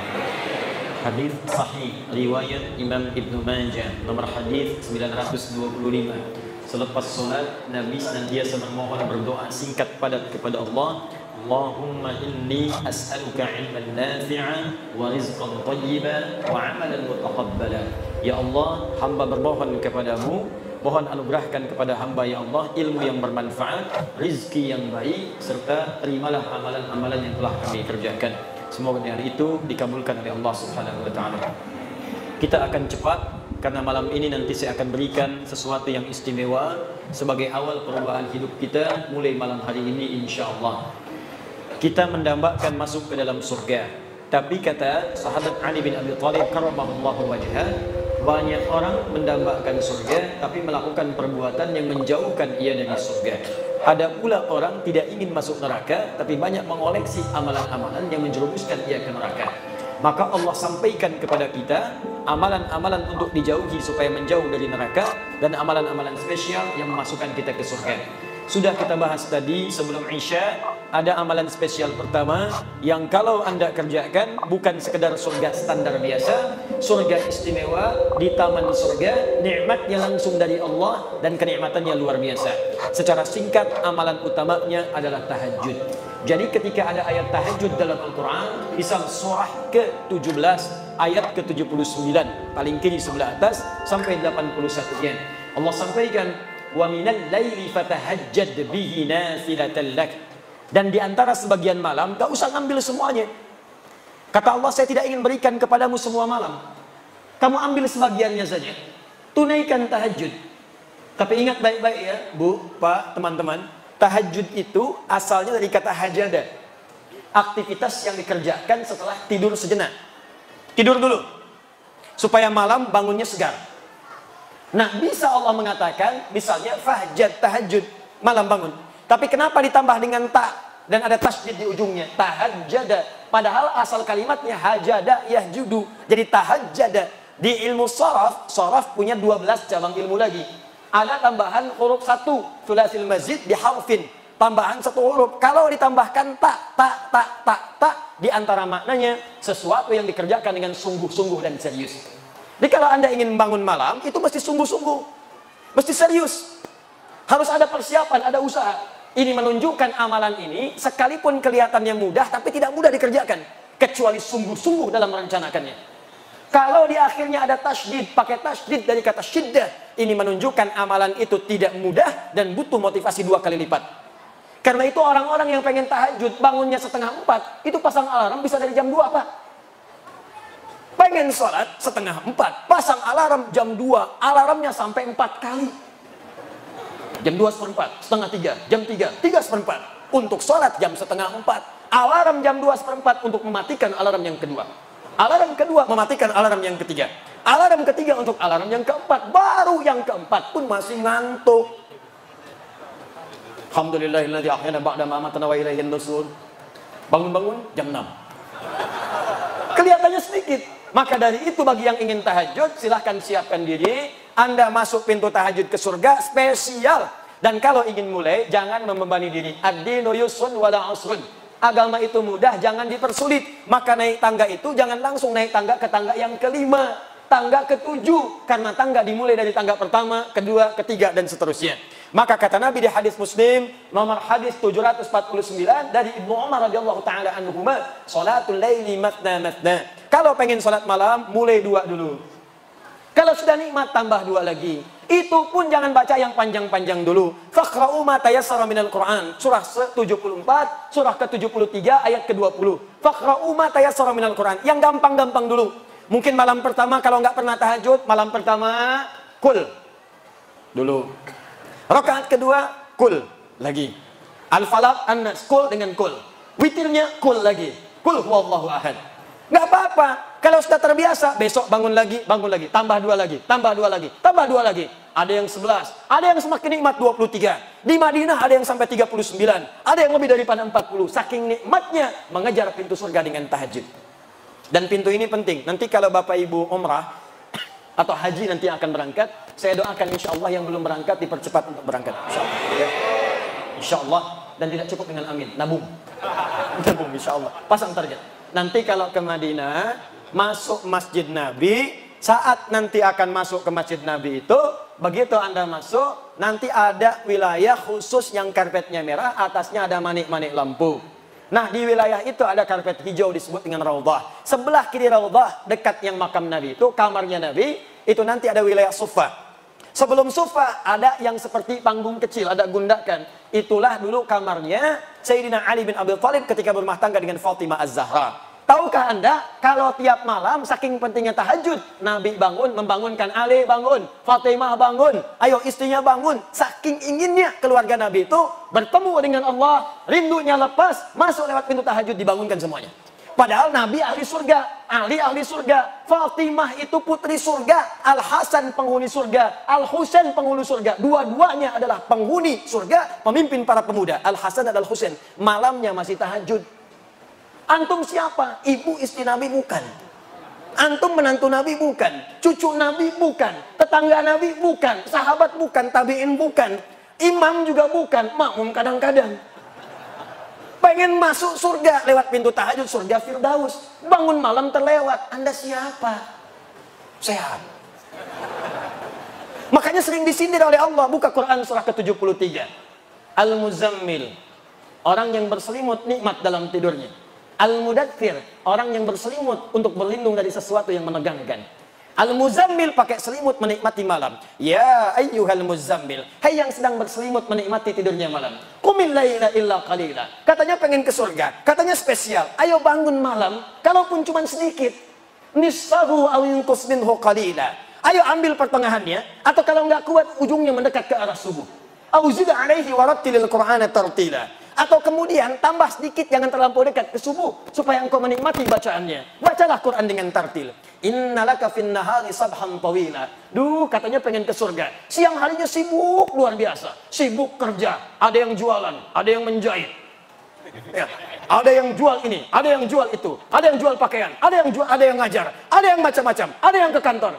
Hadis sahih riwayat Imam Ibnu Majah nomor hadis 925. Selepas salat Nabi senantiasa bermohon berdoa singkat padat kepada Allah. Allahumma inni as'aluka ilman nafi'an wa rizqan thayyiban wa amalan mutaqabbala. Ya Allah, hamba bermohon kepadamu, mohon anugerahkan kepada hamba ya Allah ilmu yang bermanfaat, rizki yang baik, serta terimalah amalan-amalan yang telah kami kerjakan. Semoga di hari itu dikabulkan oleh Allah Subhanahu wa taala. Kita akan cepat karena malam ini nanti saya akan berikan sesuatu yang istimewa sebagai awal perubahan hidup kita mulai malam hari ini insyaallah. Kita mendambakan masuk ke dalam surga. Tapi kata sahabat Ali bin Abi Thalib karramallahu wajhah, banyak orang mendambakan surga tapi melakukan perbuatan yang menjauhkan ia dari surga. Ada pula orang tidak ingin masuk neraka tapi banyak mengoleksi amalan-amalan yang menjerumuskan ia ke neraka. Maka Allah sampaikan kepada kita amalan-amalan untuk dijauhi supaya menjauh dari neraka dan amalan-amalan spesial yang memasukkan kita ke surga. Sudah kita bahas tadi sebelum Isya, ada amalan spesial pertama yang kalau Anda kerjakan bukan sekedar surga standar biasa, surga istimewa di taman surga, nikmatnya langsung dari Allah dan kenikmatannya luar biasa. Secara singkat, amalan utamanya adalah tahajud. Jadi ketika ada ayat tahajud dalam Al-Quran, misal surah ke-17 ayat ke-79 paling kiri sebelah atas sampai 81-nya, Allah sampaikan, wa minal laili fatahajjad bihi nafilatan lak. Dan di antara sebagian malam, gak usah ngambil semuanya. Kata Allah, saya tidak ingin berikan kepadamu semua malam. Kamu ambil sebagiannya saja. Tunaikan tahajud. Tapi ingat baik-baik ya, Bu, Pak, teman-teman, tahajud itu asalnya dari kata hajada. Aktivitas yang dikerjakan setelah tidur sejenak. Tidur dulu, supaya malam bangunnya segar. Nah, bisa Allah mengatakan, misalnya fahjad, tahajud, malam bangun. Tapi kenapa ditambah dengan ta dan ada tasydid di ujungnya? Tahajjada. Padahal asal kalimatnya hajada yahjudu. Jadi tahajjada. Di ilmu sharaf punya 12 cabang ilmu lagi. Ada tambahan huruf 1, thulathil mazid di harfin. Tambahan 1 huruf. Kalau ditambahkan ta, di antara maknanya sesuatu yang dikerjakan dengan sungguh-sungguh dan serius. Jadi kalau Anda ingin bangun malam, itu mesti sungguh-sungguh. Mesti serius. Harus ada persiapan, ada usaha. Ini menunjukkan amalan ini, sekalipun kelihatannya mudah, tapi tidak mudah dikerjakan. Kecuali sungguh-sungguh dalam merencanakannya. Kalau di akhirnya ada tasydid, pakai tasydid dari kata syiddah, ini menunjukkan amalan itu tidak mudah dan butuh motivasi 2 kali lipat. Karena itu orang-orang yang pengen tahajud, bangunnya 3:30, itu pasang alarm bisa dari jam 2, Pak. Pengen sholat 3:30, pasang alarm jam 2, alarmnya sampai 4 kali. Jam 2:15, 2:30, jam 3, 3:15. Untuk sholat jam 3:30, alarm jam 2:15 untuk mematikan alarm yang kedua. Alarm kedua mematikan alarm yang ketiga. Alarm ketiga untuk alarm yang keempat. Baru yang keempat pun masih ngantuk. Alhamdulillahilladzi ahyana ba'da ma amatana wa ilaihin nusyur. Bangun-bangun jam 6. Kelihatannya sedikit. Maka dari itu bagi yang ingin tahajud, silahkan siapkan diri. Anda masuk pintu tahajud ke surga spesial. Dan kalau ingin mulai, jangan membebani diri. Ad-dinu yusrun wala usrun. Agama itu mudah, jangan dipersulit. Maka naik tangga itu jangan langsung naik tangga ke tangga yang kelima, tangga ke-7. Karena tangga dimulai dari tangga pertama, kedua, ketiga, dan seterusnya. Maka kata Nabi di hadis Muslim nomor hadis 749 dari Ibnu Umar radhiyallahu taala anhuma, salatul laili matna matna. Kalau pengen salat malam mulai 2 dulu. Kalau sudah nikmat tambah 2 lagi. Itu pun jangan baca yang panjang-panjang dulu. Faqra'u ma tayassara minal Qur'an. Surah 74, surah ke-73 ayat ke-20. Faqra'u ma tayassara minal Qur'an. Yang gampang-gampang dulu. Mungkin malam pertama kalau nggak pernah tahajud, malam pertama kul dulu. Rakaat kedua, kul lagi. Al-Falaq, An-Nas, kul dengan kul. Witirnya, kul lagi. Kul huwallahu ahad. Nggak apa-apa. Kalau sudah terbiasa, besok bangun lagi. Tambah 2 lagi, tambah 2 lagi, tambah 2 lagi. Ada yang 11, ada yang semakin nikmat 23. Di Madinah ada yang sampai 39. Ada yang lebih daripada 40. Saking nikmatnya mengejar pintu surga dengan tahajud. Dan pintu ini penting. Nanti kalau Bapak Ibu umrah atau haji nanti akan berangkat, saya doakan insya Allah yang belum berangkat dipercepat untuk berangkat. Insya Allah, ya. Insya Allah. Dan tidak cukup dengan amin, nabung. Nabung insya Allah. Pasang target. Nanti kalau ke Madinah, masuk Masjid Nabi, saat nanti akan masuk ke Masjid Nabi itu, begitu Anda masuk, nanti ada wilayah khusus yang karpetnya merah, atasnya ada manik-manik lampu. Nah, di wilayah itu ada karpet hijau disebut dengan Raudhah. Sebelah kiri Raudhah, dekat yang makam Nabi itu, kamarnya Nabi, itu nanti ada wilayah Sufa. Sebelum Sufa, ada yang seperti panggung kecil, ada gundakan. Itulah dulu kamarnya Sayyidina Ali bin Abi Thalib ketika berumah tangga dengan Fatimah Az-Zahra. Tahukah Anda, kalau tiap malam, saking pentingnya tahajud, Nabi bangun, membangunkan Ali bangun, Fatimah bangun, ayo istrinya bangun. Saking inginnya keluarga Nabi itu bertemu dengan Allah, rindunya lepas, masuk lewat pintu tahajud, dibangunkan semuanya. Padahal Nabi ahli surga, Ali ahli surga, Fatimah itu putri surga, Al-Hasan penghuni surga, Al-Husain penghuni surga. Dua-duanya adalah penghuni surga, pemimpin para pemuda. Al-Hasan dan Al-Husain. Malamnya masih tahajud. Antum siapa? Ibu istri Nabi bukan. Antum menantu Nabi bukan. Cucu Nabi bukan. Tetangga Nabi bukan. Sahabat bukan. Tabi'in bukan. Imam juga bukan, makmum kadang-kadang. Pengen masuk surga lewat pintu tahajud, surga Firdaus. Bangun malam terlewat. Anda siapa? Sehat. Makanya sering disindir oleh Allah. Buka Quran surah ke-73. Al-Muzammil, orang yang berselimut nikmat dalam tidurnya. Al-Mudaththir, orang yang berselimut untuk berlindung dari sesuatu yang menegangkan. Al-Muzammil pakai selimut menikmati malam. Ya ayyuhal muzammil, hai yang sedang berselimut menikmati tidurnya malam. Qumil laila illa qalila. Katanya pengen ke surga, katanya spesial. Ayo bangun malam, kalaupun cuma sedikit. Nisfahu aw yunqus minhu qalila. Ayo ambil pertengahannya, atau kalau nggak kuat ujungnya mendekat ke arah subuh. Auzid alaihi warattilil Qur'ana tartila. Atau kemudian tambah sedikit, jangan terlampau dekat ke subuh supaya engkau menikmati bacaannya. Bacalah Quran dengan tartil. Innalaka fin nahari sabhan tawila. Duh, katanya pengen ke surga. Siang harinya sibuk luar biasa. Sibuk kerja. Ada yang jualan, ada yang menjahit. Ya, ada yang jual ini, ada yang jual itu, ada yang jual pakaian, ada yang ngajar, ada yang macam-macam, ada yang ke kantor.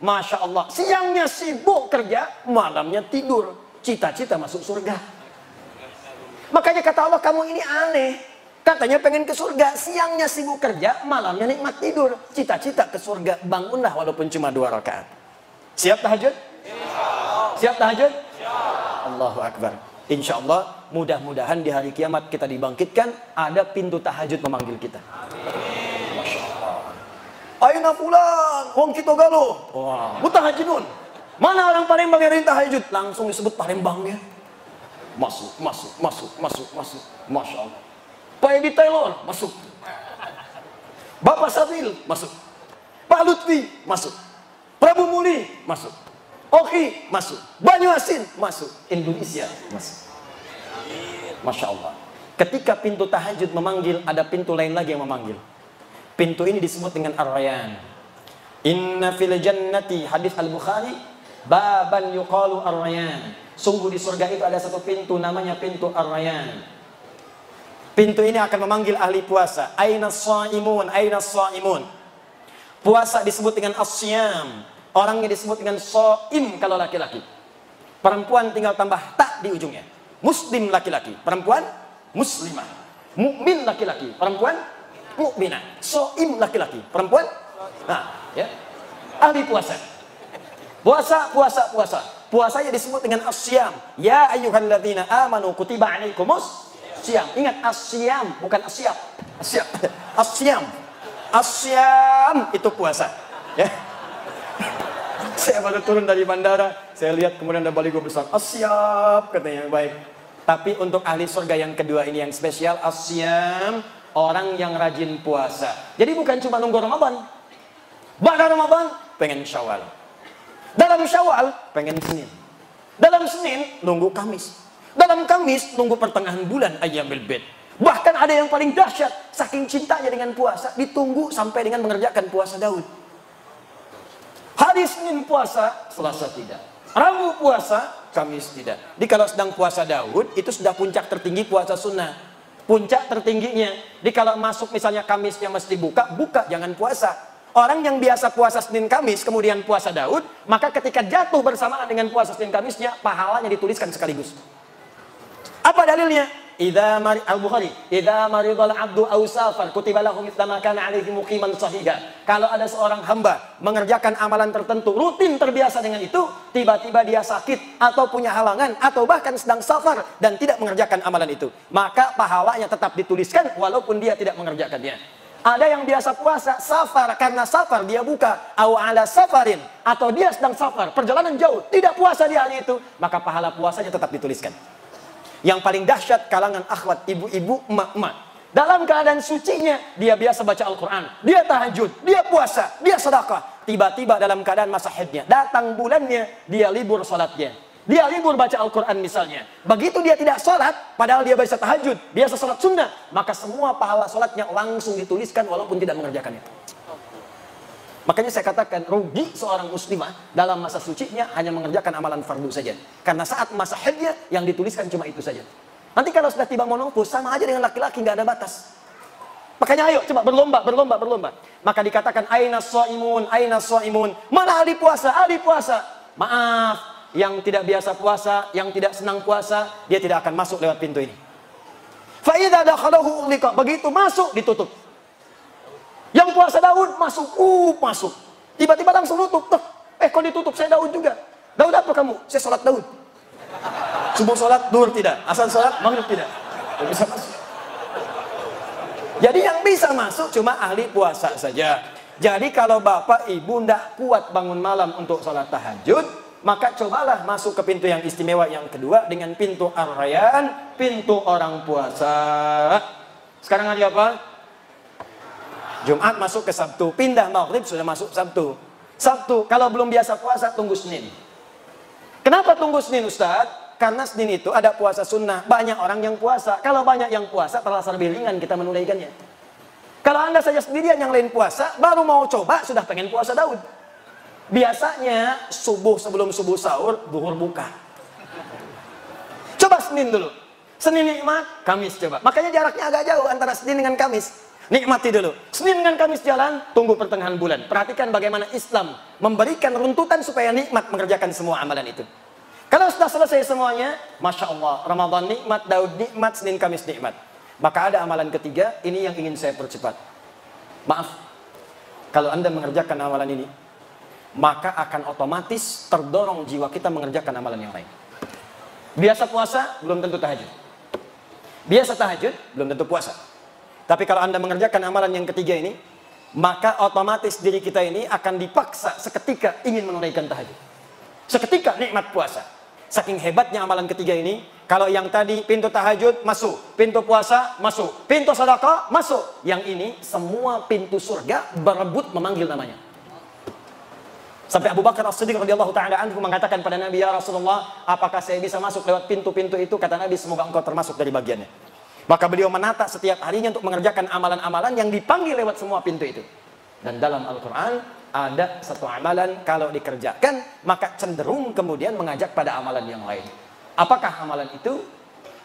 Masya Allah, siangnya sibuk kerja, malamnya tidur. Cita-cita masuk surga. Makanya kata Allah, kamu ini aneh. Katanya pengen ke surga, siangnya sibuk kerja, malamnya nikmat tidur. Cita-cita ke surga, bangunlah walaupun cuma 2 rakaat. Siap tahajud? Siap tahajud? Allahu Akbar. Insya Allah, mudah-mudahan di hari kiamat kita dibangkitkan, ada pintu tahajud memanggil kita. Masya Allah. Aina fulan, wong kita galuh. Wah, mutahajidun. Mana orang Palembang yang tahajud? Langsung disebut Palembangnya. Masuk. Masya Allah. Pak Edi Taylor, masuk. Bapak Sabil, masuk. Pak Lutfi, masuk. Prabu Muli, masuk. Oki, masuk. Banyu Asin, masuk. Indonesia, masuk. Masya Allah. Ketika pintu tahajud memanggil, ada pintu lain lagi yang memanggil. Pintu ini disebut dengan Ar-Rayyan. Inna fil jannati, hadis Al-Bukhari, baban yuqalu Ar-Rayyan. Sungguh di surga itu ada satu pintu, namanya pintu Ar-Rayyan. Pintu ini akan memanggil ahli puasa. Aina shaimun, aina shaimun. Puasa disebut dengan as-siyam. Orangnya disebut dengan shaim kalau laki-laki. Perempuan tinggal tambah tak di ujungnya. Muslim laki-laki, perempuan muslimah. Mukmin laki-laki, perempuan mukminah. Shaim laki-laki, perempuan nah, ya. Ahli puasa. Puasa. Puasanya disebut dengan as-siyam. Ya ayyuhalladzina amanu kutiba alaikumus syiyam. Ingat as-siyam bukan as-syiyam. As-siyam. As-siyam itu puasa. Ya. Saya baru turun dari bandara, saya lihat kemudian ada baligo besar. As-siyam katanya baik. Tapi untuk ahli surga yang kedua ini yang spesial, as-siyam, orang yang rajin puasa. Jadi bukan cuma nunggu Ramadan. Bahkan Ramadan pengen Syawal. Dalam Syawal pengen Senin. Dalam Senin nunggu Kamis. Dalam Kamis nunggu pertengahan bulan Ayyamul Bid. Bahkan ada yang paling dahsyat, saking cintanya dengan puasa, ditunggu sampai dengan mengerjakan puasa Daud. Hari Senin puasa, Selasa tidak. Rabu puasa, Kamis tidak. Jadi kalau sedang puasa Daud, itu sudah puncak tertinggi puasa sunnah. Puncak tertingginya. Jadi kalau masuk misalnya Kamisnya mesti buka, jangan puasa. Orang yang biasa puasa Senin Kamis, kemudian puasa Daud, maka ketika jatuh bersamaan dengan puasa Senin Kamisnya, pahalanya dituliskan sekaligus. Apa dalilnya? Al-Bukhari, idza maridal 'abdu aw safar kutiba lahu mithla ma kana 'alaihi muqiman sahiha. Kalau ada seorang hamba mengerjakan amalan tertentu, rutin terbiasa dengan itu, tiba-tiba dia sakit atau punya halangan atau bahkan sedang safar dan tidak mengerjakan amalan itu, maka pahalanya tetap dituliskan walaupun dia tidak mengerjakannya. Ada yang biasa puasa safar, karena safar dia buka, au ala safarin, atau dia sedang safar, perjalanan jauh, tidak puasa di hari itu, maka pahala puasanya tetap dituliskan. Yang paling dahsyat kalangan akhwat, ibu-ibu, emak-emak. Dalam keadaan sucinya, dia biasa baca Al-Quran, dia tahajud, dia puasa, dia sedekah. Tiba-tiba dalam keadaan masa haidnya, datang bulannya, dia libur salatnya. Dia libur baca Al-Quran misalnya. Begitu dia tidak sholat, padahal dia biasa tahajud, biasa sholat sunnah, maka semua pahala sholatnya langsung dituliskan walaupun tidak mengerjakannya. Makanya saya katakan, rugi seorang muslimah dalam masa sucinya hanya mengerjakan amalan fardu saja. Karena saat masa haidnya yang dituliskan cuma itu saja. Nanti kalau sudah tiba menopause, sama aja dengan laki-laki, nggak ada batas. Makanya ayo coba berlomba. Maka dikatakan aina shaimun, aina shaimun. Mana ahli puasa? Ahli puasa. Maaf, yang tidak biasa puasa, yang tidak senang puasa, dia tidak akan masuk lewat pintu ini. Fa idza dakhalahu ughliqa, begitu masuk ditutup. Yang puasa Daud masuk, masuk. Tiba-tiba langsung tutup. Kok ditutup? Saya Daud juga. Daud apa kamu? Saya sholat Daud. Subuh sholat, duhur tidak. Asar sholat, maghrib tidak. Tidak bisa masuk. Jadi yang bisa masuk cuma ahli puasa saja. Jadi kalau bapak ibu tidak kuat bangun malam untuk sholat tahajud, maka cobalah masuk ke pintu yang istimewa yang kedua dengan pintu Ar-Rayyan, pintu orang puasa. Sekarang hari apa? Jumat masuk ke Sabtu, pindah maghrib sudah masuk Sabtu. Sabtu, kalau belum biasa puasa tunggu Senin. Kenapa tunggu Senin, Ustaz? Karena Senin itu ada puasa sunnah, banyak orang yang puasa. Kalau banyak yang puasa, terasa lebih ringan kita menunaikannya. Kalau Anda saja sendirian yang lain puasa, baru mau coba, sudah pengen puasa Daud. Biasanya, subuh sebelum subuh sahur, duhur buka. Coba Senin dulu. Senin nikmat, Kamis coba. Makanya jaraknya agak jauh antara Senin dengan Kamis. Nikmati dulu. Senin dengan Kamis jalan, tunggu pertengahan bulan. Perhatikan bagaimana Islam memberikan runtutan supaya nikmat mengerjakan semua amalan itu. Kalau sudah selesai semuanya, Masya Allah, Ramadan nikmat, Daud nikmat, Senin Kamis nikmat. Maka ada amalan ketiga, ini yang ingin saya percepat. Maaf, kalau Anda mengerjakan amalan ini, maka akan otomatis terdorong jiwa kita mengerjakan amalan yang lain. Biasa puasa, belum tentu tahajud. Biasa tahajud, belum tentu puasa. Tapi kalau Anda mengerjakan amalan yang ketiga ini, maka otomatis diri kita ini akan dipaksa seketika ingin menunaikan tahajud. Seketika nikmat puasa. Saking hebatnya amalan ketiga ini, kalau yang tadi pintu tahajud masuk, pintu puasa masuk, pintu sedekah masuk. Yang ini semua pintu surga berebut memanggil namanya. Sampai Abu Bakar As-Siddiq radhiyallahu taala anhu mengatakan pada Nabi, ya Rasulullah, apakah saya bisa masuk lewat pintu-pintu itu? Kata Nabi, semoga engkau termasuk dari bagiannya. Maka beliau menata setiap harinya untuk mengerjakan amalan-amalan yang dipanggil lewat semua pintu itu. Dan dalam Al-Quran ada satu amalan kalau dikerjakan maka cenderung kemudian mengajak pada amalan yang lain. Apakah amalan itu?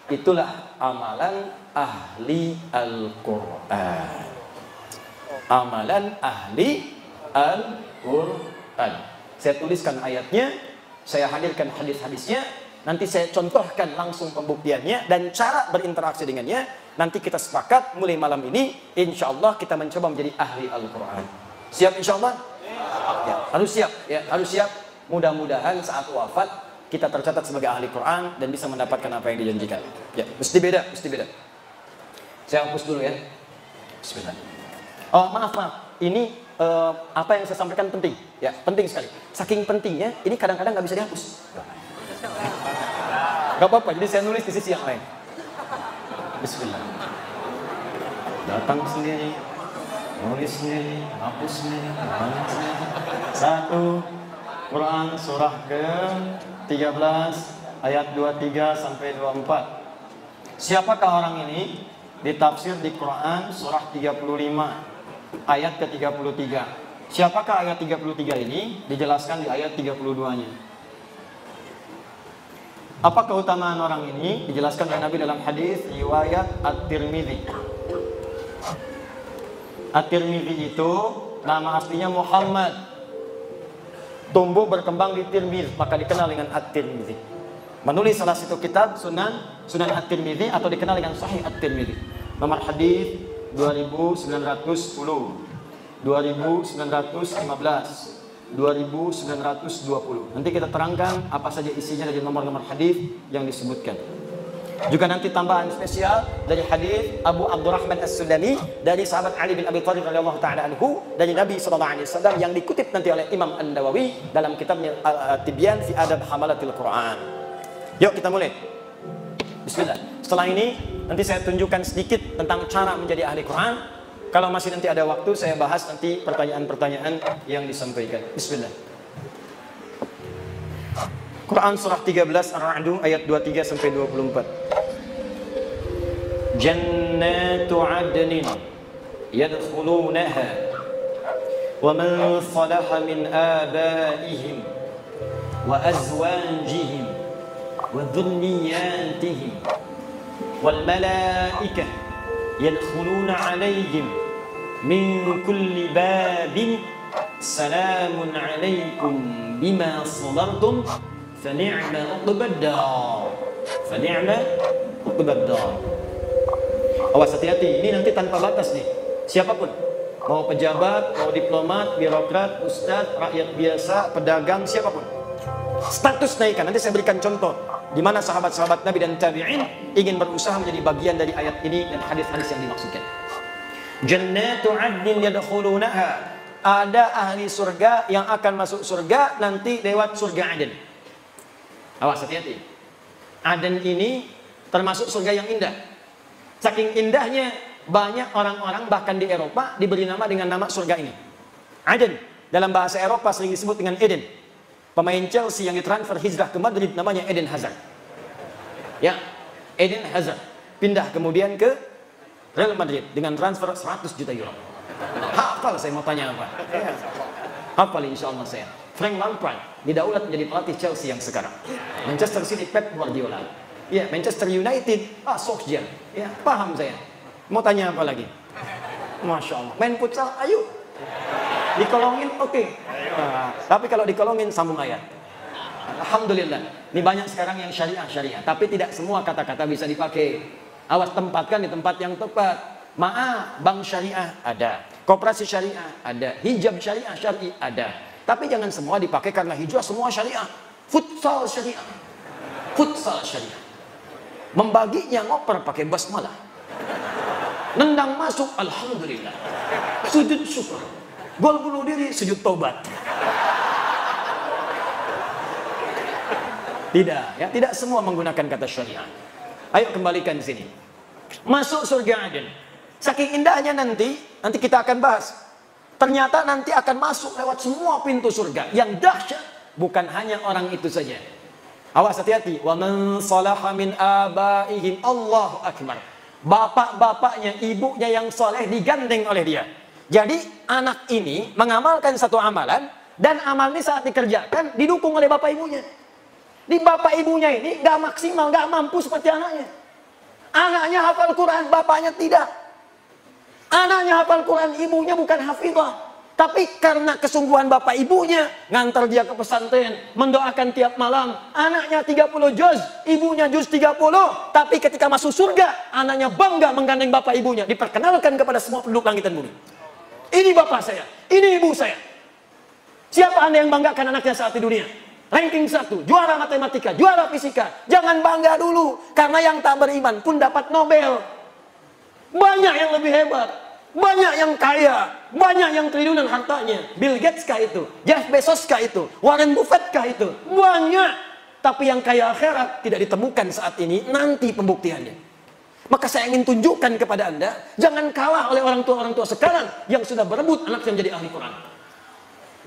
Itulah amalan ahli Al-Quran. Amalan ahli Al-Quran. Saya tuliskan ayatnya, saya hadirkan hadis-hadisnya, nanti saya contohkan langsung pembuktiannya dan cara berinteraksi dengannya. Nanti kita sepakat mulai malam ini, insya Allah kita mencoba menjadi ahli Al-Quran. Siap insya Allah? Ya, harus siap, ya, harus siap. Mudah-mudahan saat wafat kita tercatat sebagai ahli Quran dan bisa mendapatkan apa yang dijanjikan. Ya, mesti beda, mesti beda. Saya hapus dulu ya. Bismillah. Oh, maaf. Ini apa yang saya sampaikan penting, ya, penting sekali. Saking pentingnya, ini kadang-kadang nggak bisa dihapus. Gak apa-apa, jadi saya nulis di sisi yang lain. Bismillah. Datang sendiri, nulis sendiri, hapus sendiri, hapus sendiri. 1 Quran surah ke-13 ayat 23 sampai 24. Siapakah orang ini? Ditafsir di Quran surah 35 ayat ke-33. Siapakah ayat 33 ini? Dijelaskan di ayat 32-nya. Apa keutamaan orang ini? Dijelaskan oleh Nabi dalam hadis riwayat At-Tirmidzi. At-Tirmidzi itu nama aslinya Muhammad. Tumbuh berkembang di Tirmidzi, maka dikenal dengan At-Tirmidzi. Menulis salah satu kitab Sunan At-Tirmidzi atau dikenal dengan Sahih At-Tirmidzi. Nomor hadis 2910, 2915. 2920. Nanti kita terangkan apa saja isinya dari nomor-nomor hadis yang disebutkan. Juga nanti tambahan spesial dari hadis Abu Abdurrahman As-Sulami dari sahabat Ali bin Abi Thalib radhiyallahu taala anhu dari Nabi sallallahu alaihi wasallam yang dikutip nanti oleh Imam An-Nawawi dalam kitabnya Tibyan fi Adab Hamalatil Quran. Yuk kita mulai. Bismillah. Setelah ini nanti saya tunjukkan sedikit tentang cara menjadi ahli Quran. Kalau masih nanti ada waktu, saya bahas nanti pertanyaan-pertanyaan yang disampaikan. Bismillah. Quran surah 13 Ar-Ra'd ayat 23 sampai 24. Jannatu 'adnin yadkhulunaha wa man salaha min abaihim wa azwajihim wa dhurriyyatihim wal malaikah يدخلون عليهم من كل باب سلام عليكم بما صبرتم fa ni'ma uqbad dar. Fa ni'ma uqbad dar. Awas, hati-hati, ini nanti tanpa batas nih. Siapapun, mau pejabat, mau diplomat, birokrat, ustadz, rakyat biasa, pedagang, siapapun. Status naikkan. Nanti saya berikan contoh di mana sahabat-sahabat Nabi dan tabi'in ingin berusaha menjadi bagian dari ayat ini dan hadis-hadis yang dimaksudkan. Jannatu 'adnin yadkhulunaha. Ada ahli surga yang akan masuk surga nanti lewat surga Aden. Awas, hati-hati. Aden ini termasuk surga yang indah. Saking indahnya, banyak orang-orang bahkan di Eropa diberi nama dengan nama surga ini. Aden dalam bahasa Eropa sering disebut dengan Eden. Pemain Chelsea yang ditransfer hijrah ke Madrid namanya Eden Hazard. Ya, Eden Hazard pindah kemudian ke Real Madrid dengan transfer 100 juta euro. Hafal saya mau tanya apa? Ya. Hafal insya Allah saya. Frank Lampard didaulat menjadi pelatih Chelsea yang sekarang. Manchester City Pep Guardiola. Ya, Manchester United Solskjaer. Ya, paham saya. Mau tanya apa lagi? Masya Allah. Main futsal, ayo. Dikolongin, oke. Nah, tapi kalau dikolongin sambung ayat. Alhamdulillah. Ini banyak sekarang yang syariah. Tapi tidak semua kata-kata bisa dipakai. Awas, tempatkan di tempat yang tepat. Maaf, bank syariah ada, koperasi syariah ada, hijab syariah ada. Tapi jangan semua dipakai karena hijab semua syariah. Futsal syariah. Membaginya ngoper pakai basmalah. Nendang masuk, alhamdulillah. Sujud syukur. Gol bunuh diri, sujud tobat. Tidak semua menggunakan kata syariah. Ayo kembalikan di sini. Masuk surga Aden. Saking indahnya nanti kita akan bahas. Ternyata nanti akan masuk lewat semua pintu surga. Yang dahsyat bukan hanya orang itu saja. Awas, hati-hati. Wa man salaha min abaihim, Allahu akbar. Bapak-bapaknya, ibunya yang soleh digandeng oleh dia. Jadi anak ini mengamalkan satu amalan dan amal ini saat dikerjakan didukung oleh bapak ibunya. Di bapak ibunya ini gak maksimal, gak mampu seperti anaknya. Anaknya hafal Quran, bapaknya tidak. Anaknya hafal Quran, ibunya bukan hafizah. Tapi karena kesungguhan bapak ibunya, ngantar dia ke pesantren, mendoakan tiap malam. Anaknya 30 juz, ibunya juz 30. Tapi ketika masuk surga, anaknya bangga menggandeng bapak ibunya. Diperkenalkan kepada semua penduduk langit dan bumi. Ini bapak saya, ini ibu saya. Siapa Anda yang banggakan anaknya saat di dunia? Ranking 1, juara matematika, juara fisika. Jangan bangga dulu, karena yang tak beriman pun dapat Nobel. Banyak yang lebih hebat, banyak yang kaya, banyak yang triliunan hartanya. Bill Gates kah itu? Jeff Bezos kah itu? Warren Buffett kah itu? Banyak. Tapi yang kaya akhirat tidak ditemukan saat ini, nanti pembuktiannya. Maka saya ingin tunjukkan kepada Anda, jangan kalah oleh orang tua sekarang yang sudah berebut anak yang menjadi ahli Quran.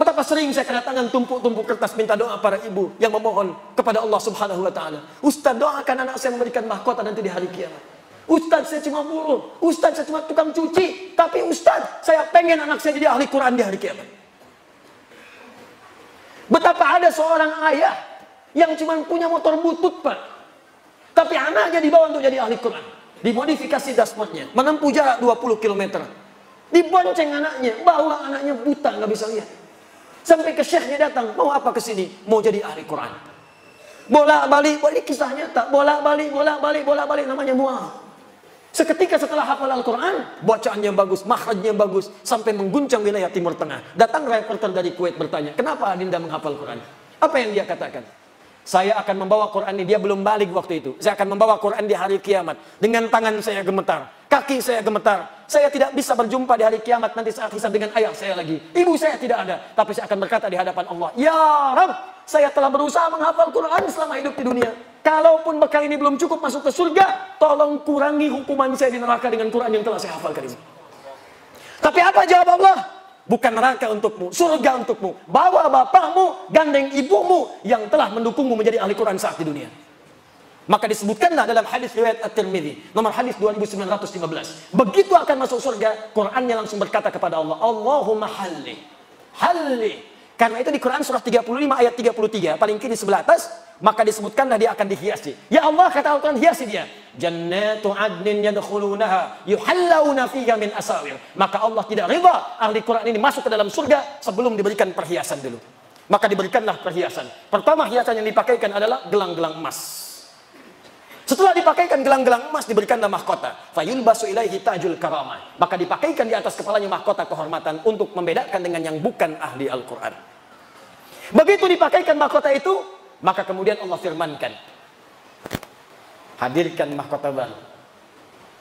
Betapa sering saya kedatangan tumpuk-tumpuk kertas minta doa para ibu yang memohon kepada Allah Subhanahu wa taala. Ustaz, doakan anak saya memberikan mahkota nanti di hari kiamat. Ustaz, saya cuma buruh. Ustaz, saya cuma tukang cuci. Tapi Ustaz, saya pengen anak saya jadi ahli Quran di hari kiamat. Betapa ada seorang ayah yang cuma punya motor butut, Pak. Tapi anaknya dibawa untuk jadi ahli Quran. Dimodifikasi dashboardnya, menempuh jarak 20 km. Dibonceng anaknya, bawa anaknya buta, nggak bisa lihat. Sampai ke syekhnya datang, mau apa ke sini? Mau jadi ahli Quran. Bolak-balik, ini kisah nyata. Bolak-balik, namanya mual. Seketika setelah hafal Al-Quran, bacaannya bagus, makhrajnya bagus, sampai mengguncang wilayah Timur Tengah. Datang reporter dari Kuwait bertanya, kenapa Adinda menghafal Quran? Apa yang dia katakan? Saya akan membawa Quran ini, dia belum balik waktu itu. Saya akan membawa Quran di hari kiamat. Dengan tangan saya gemetar, kaki saya gemetar. Saya tidak bisa berjumpa di hari kiamat nanti saat hisab dengan ayah saya lagi. Ibu saya tidak ada. Tapi saya akan berkata di hadapan Allah, ya Rabb, saya telah berusaha menghafal Quran selama hidup di dunia. Kalaupun bekal ini belum cukup masuk ke surga, tolong kurangi hukuman saya di neraka dengan Quran yang telah saya hafalkan ini. Tapi apa jawab Allah? Bukan neraka untukmu, surga untukmu. Bawa bapakmu, gandeng ibumu yang telah mendukungmu menjadi ahli Quran saat di dunia. Maka disebutkanlah dalam hadis riwayat At-Tirmidzi, nomor hadis 2915. Begitu akan masuk surga, Qurannya langsung berkata kepada Allah, Allahumma halli. Karena itu di Quran surah 35 ayat 33, paling kiri sebelah atas, maka disebutkanlah dia akan dihiasi. Ya Allah, kata Al-Quran, hiasi dia. Jannatu adnin yadkhulunaha yuhallawna fiha min asawir. Maka Allah tidak rida ahli Quran ini masuk ke dalam surga sebelum diberikan perhiasan dulu. Maka diberikanlah perhiasan. Pertama hiasan yang dipakaikan adalah gelang-gelang emas. Setelah dipakaikan gelang-gelang emas, diberikanlah mahkota. Fayulbasu ilaihi tajul karamah. Maka dipakaikan di atas kepalanya mahkota kehormatan untuk membedakan dengan yang bukan ahli Al-Quran. Begitu dipakaikan mahkota itu, maka kemudian Allah firmankan, hadirkan mahkota baru.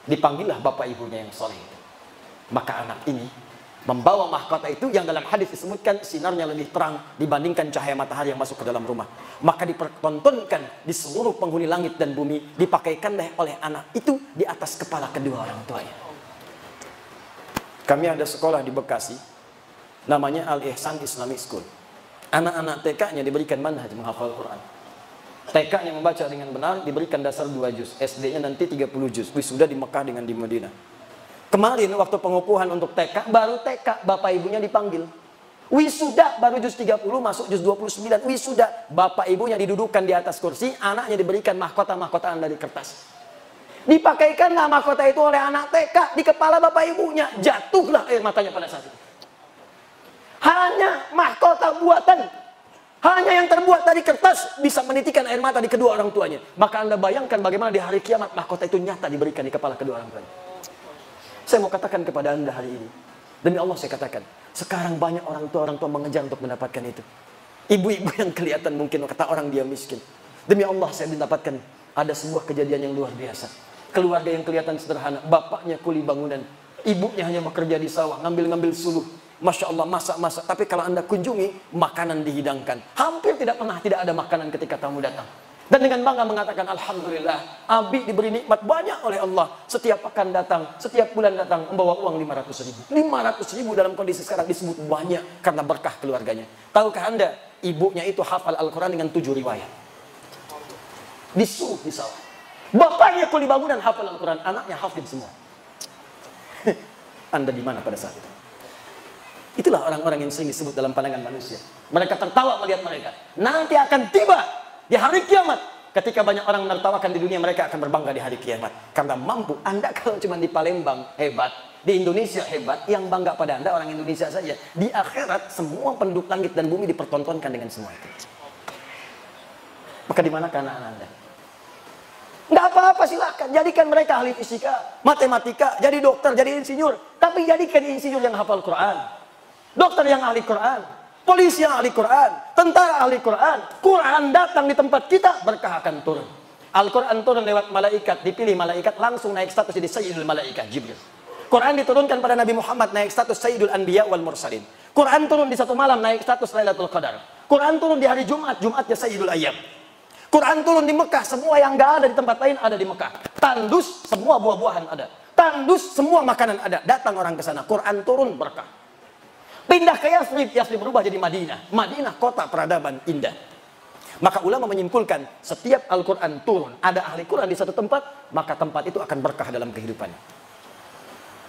Dipanggillah bapak ibunya yang soleh. Maka anak ini membawa mahkota itu yang dalam hadis disebutkan sinarnya lebih terang dibandingkan cahaya matahari yang masuk ke dalam rumah. Maka dipertontonkan di seluruh penghuni langit dan bumi, dipakaikanlah oleh anak itu di atas kepala kedua orang tuanya. Kami ada sekolah di Bekasi, namanya Al-Ihsan Islamic School. Anak-anak TK-nya diberikan manhaj menghafal Quran. TK-nya membaca dengan benar, diberikan dasar 2 juz. SD-nya nanti 30 juz. Wisuda di Mekah dengan di Madinah. Kemarin waktu pengukuhan untuk TK, baru TK bapak ibunya dipanggil. Wisuda baru juz 30 masuk juz 29. Wisuda bapak ibunya didudukan di atas kursi, anaknya diberikan mahkota-mahkotaan dari kertas. Dipakaikanlah mahkota itu oleh anak TK di kepala bapak ibunya. Jatuhlah air matanya pada saat itu. Hanya mahkota buatan, hanya yang terbuat dari kertas bisa menitikan air mata di kedua orang tuanya. Maka Anda bayangkan bagaimana di hari kiamat mahkota itu nyata diberikan di kepala kedua orang tuanya. Saya mau katakan kepada Anda hari ini, demi Allah saya katakan, sekarang banyak orang tua mengejar untuk mendapatkan itu. Ibu-ibu yang kelihatan mungkin kata orang dia miskin. Demi Allah saya mendapatkan ada sebuah kejadian yang luar biasa. Keluarga yang kelihatan sederhana, bapaknya kuli bangunan, ibunya hanya bekerja di sawah, ngambil-ngambil suluh. Masya Allah, masak-masak. Tapi kalau Anda kunjungi, makanan dihidangkan. Hampir tidak pernah tidak ada makanan ketika tamu datang. Dan dengan bangga mengatakan, Alhamdulillah, Abi diberi nikmat banyak oleh Allah. Setiap pekan datang, setiap bulan datang, membawa uang 500.000. 500.000 dalam kondisi sekarang disebut banyak karena berkah keluarganya. Tahukah Anda, ibunya itu hafal Al-Quran dengan 7 riwayat. Disuruh di sawah. Bapaknya kuli bangunan hafal Al-Quran, anaknya hafid semua. Anda di mana pada saat itu? Itulah orang-orang yang sering disebut dalam pandangan manusia. Mereka tertawa melihat mereka. Nanti akan tiba di hari kiamat, ketika banyak orang menertawakan di dunia, mereka akan berbangga di hari kiamat. Karena mampu. Anda kalau cuma di Palembang, hebat. Di Indonesia, hebat. Yang bangga pada Anda, orang Indonesia saja. Di akhirat, semua penduduk langit dan bumi dipertontonkan dengan semua itu. Maka di mana anak Anda? Nggak apa-apa, silakan. Jadikan mereka ahli fisika, matematika, jadi dokter, jadi insinyur. Tapi jadikan insinyur yang hafal Quran. Dokter yang ahli Quran. Polisi yang ahli Quran, tentara ahli Quran. Quran datang di tempat kita, berkah akan turun. Al-Quran turun lewat malaikat, dipilih malaikat, langsung naik status jadi Sayyidul Malaikat, Jibril. Quran diturunkan pada Nabi Muhammad, naik status Sayyidul Anbiya wal Mursalin. Quran turun di satu malam, naik status Lailatul Qadar. Quran turun di hari Jumat, Jumatnya Sayyidul Ayyam. Quran turun di Mekah, semua yang gak ada di tempat lain ada di Mekah. Tandus, semua buah-buahan ada. Tandus, semua makanan ada. Datang orang ke sana, Quran turun, berkah. Pindah ke Yathrib, Yathrib berubah jadi Madinah. Madinah kota peradaban indah. Maka ulama menyimpulkan, setiap Al-Quran turun, ada ahli Quran di satu tempat, maka tempat itu akan berkah dalam kehidupannya.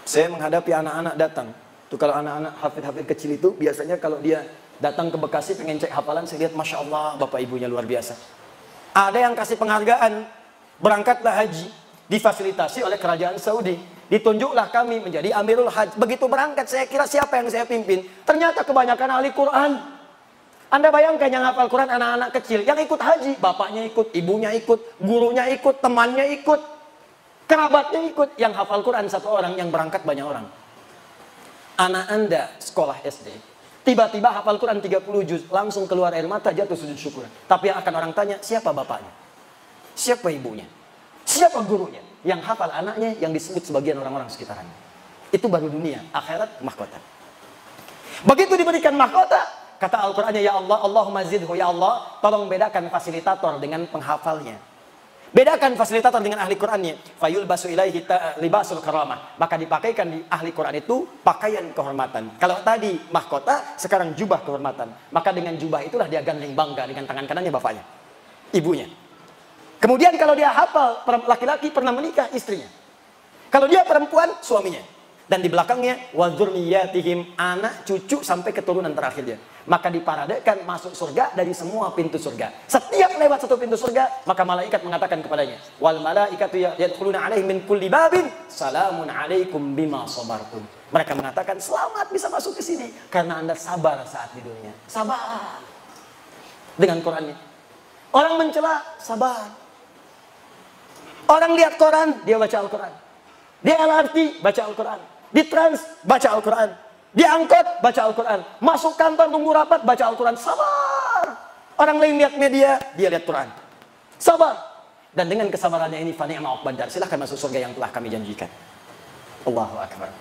Saya menghadapi anak-anak datang. Tuh kalau anak-anak hafid-hafid kecil itu, biasanya kalau dia datang ke Bekasi pengen cek hafalan, saya lihat Masya Allah, bapak ibunya luar biasa. Ada yang kasih penghargaan, berangkatlah haji, difasilitasi oleh kerajaan Saudi. Ditunjuklah kami menjadi Amirul Hajj. Begitu berangkat, saya kira siapa yang saya pimpin? Ternyata kebanyakan ahli Quran. Anda bayangkan yang hafal Quran anak-anak kecil. Yang ikut haji, bapaknya ikut, ibunya ikut, gurunya ikut, temannya ikut, kerabatnya ikut. Yang hafal Quran satu orang, yang berangkat banyak orang. Anak Anda sekolah SD, tiba-tiba hafal Quran 30 juz, langsung keluar air mata, jatuh sujud syukur. Tapi yang akan orang tanya, siapa bapaknya? Siapa ibunya? Siapa gurunya? Yang hafal anaknya, yang disebut sebagian orang-orang sekitarannya. Itu baru dunia, akhirat mahkota. Begitu diberikan mahkota, kata Al-Qur'annya, ya Allah, Allahumma zidhu, ya Allah, tolong bedakan fasilitator dengan penghafalnya. Bedakan fasilitator dengan ahli Qur'annya. Fayulbasu ilaihi libasul karamah. Maka dipakaikan di ahli Qur'an itu pakaian kehormatan. Kalau tadi mahkota, sekarang jubah kehormatan. Maka dengan jubah itulah dia gandeng bangga dengan tangan kanannya bapaknya, ibunya. Kemudian kalau dia hafal, laki-laki pernah menikah, istrinya. Kalau dia perempuan, suaminya. Dan di belakangnya, wa dzurriyyatihim, anak, cucu, sampai keturunan terakhirnya. Maka diparadekan masuk surga dari semua pintu surga. Setiap lewat satu pintu surga, maka malaikat mengatakan kepadanya, wal malaikatu yadkhuluna alaihim min kulli babin, salamun alaikum bima sabartum. Mereka mengatakan, selamat bisa masuk ke sini karena Anda sabar saat di dunia. Sabar. dengan Qurannya. Orang mencela, sabar. Orang lihat koran, dia baca Al-Quran. Di LRT, baca Al-Quran. Di trans, baca Al-Quran. Di angkot, baca Al-Quran. Masuk kantor, tunggu rapat, baca Al-Quran. Sabar. Orang lain lihat media, dia lihat Quran. Sabar. Dan dengan kesabarannya ini, fani'ma uqbad dar. Silahkan masuk surga yang telah kami janjikan. Allahu Akbar.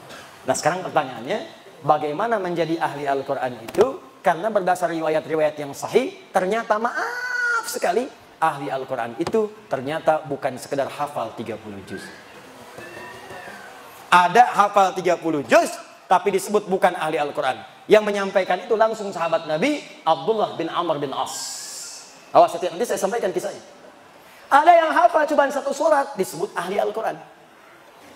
Nah sekarang pertanyaannya, bagaimana menjadi ahli Al-Quran itu? Karena berdasar riwayat-riwayat yang sahih, ternyata maaf sekali, ahli Al-Quran itu ternyata bukan sekedar hafal 30 juz. Ada hafal 30 juz, tapi disebut bukan ahli Al-Quran. Yang menyampaikan itu langsung sahabat Nabi, Abdullah bin Amr bin As. Awas, nanti saya sampaikan kisahnya. Ada yang hafal cuma satu surat, disebut ahli Al-Quran.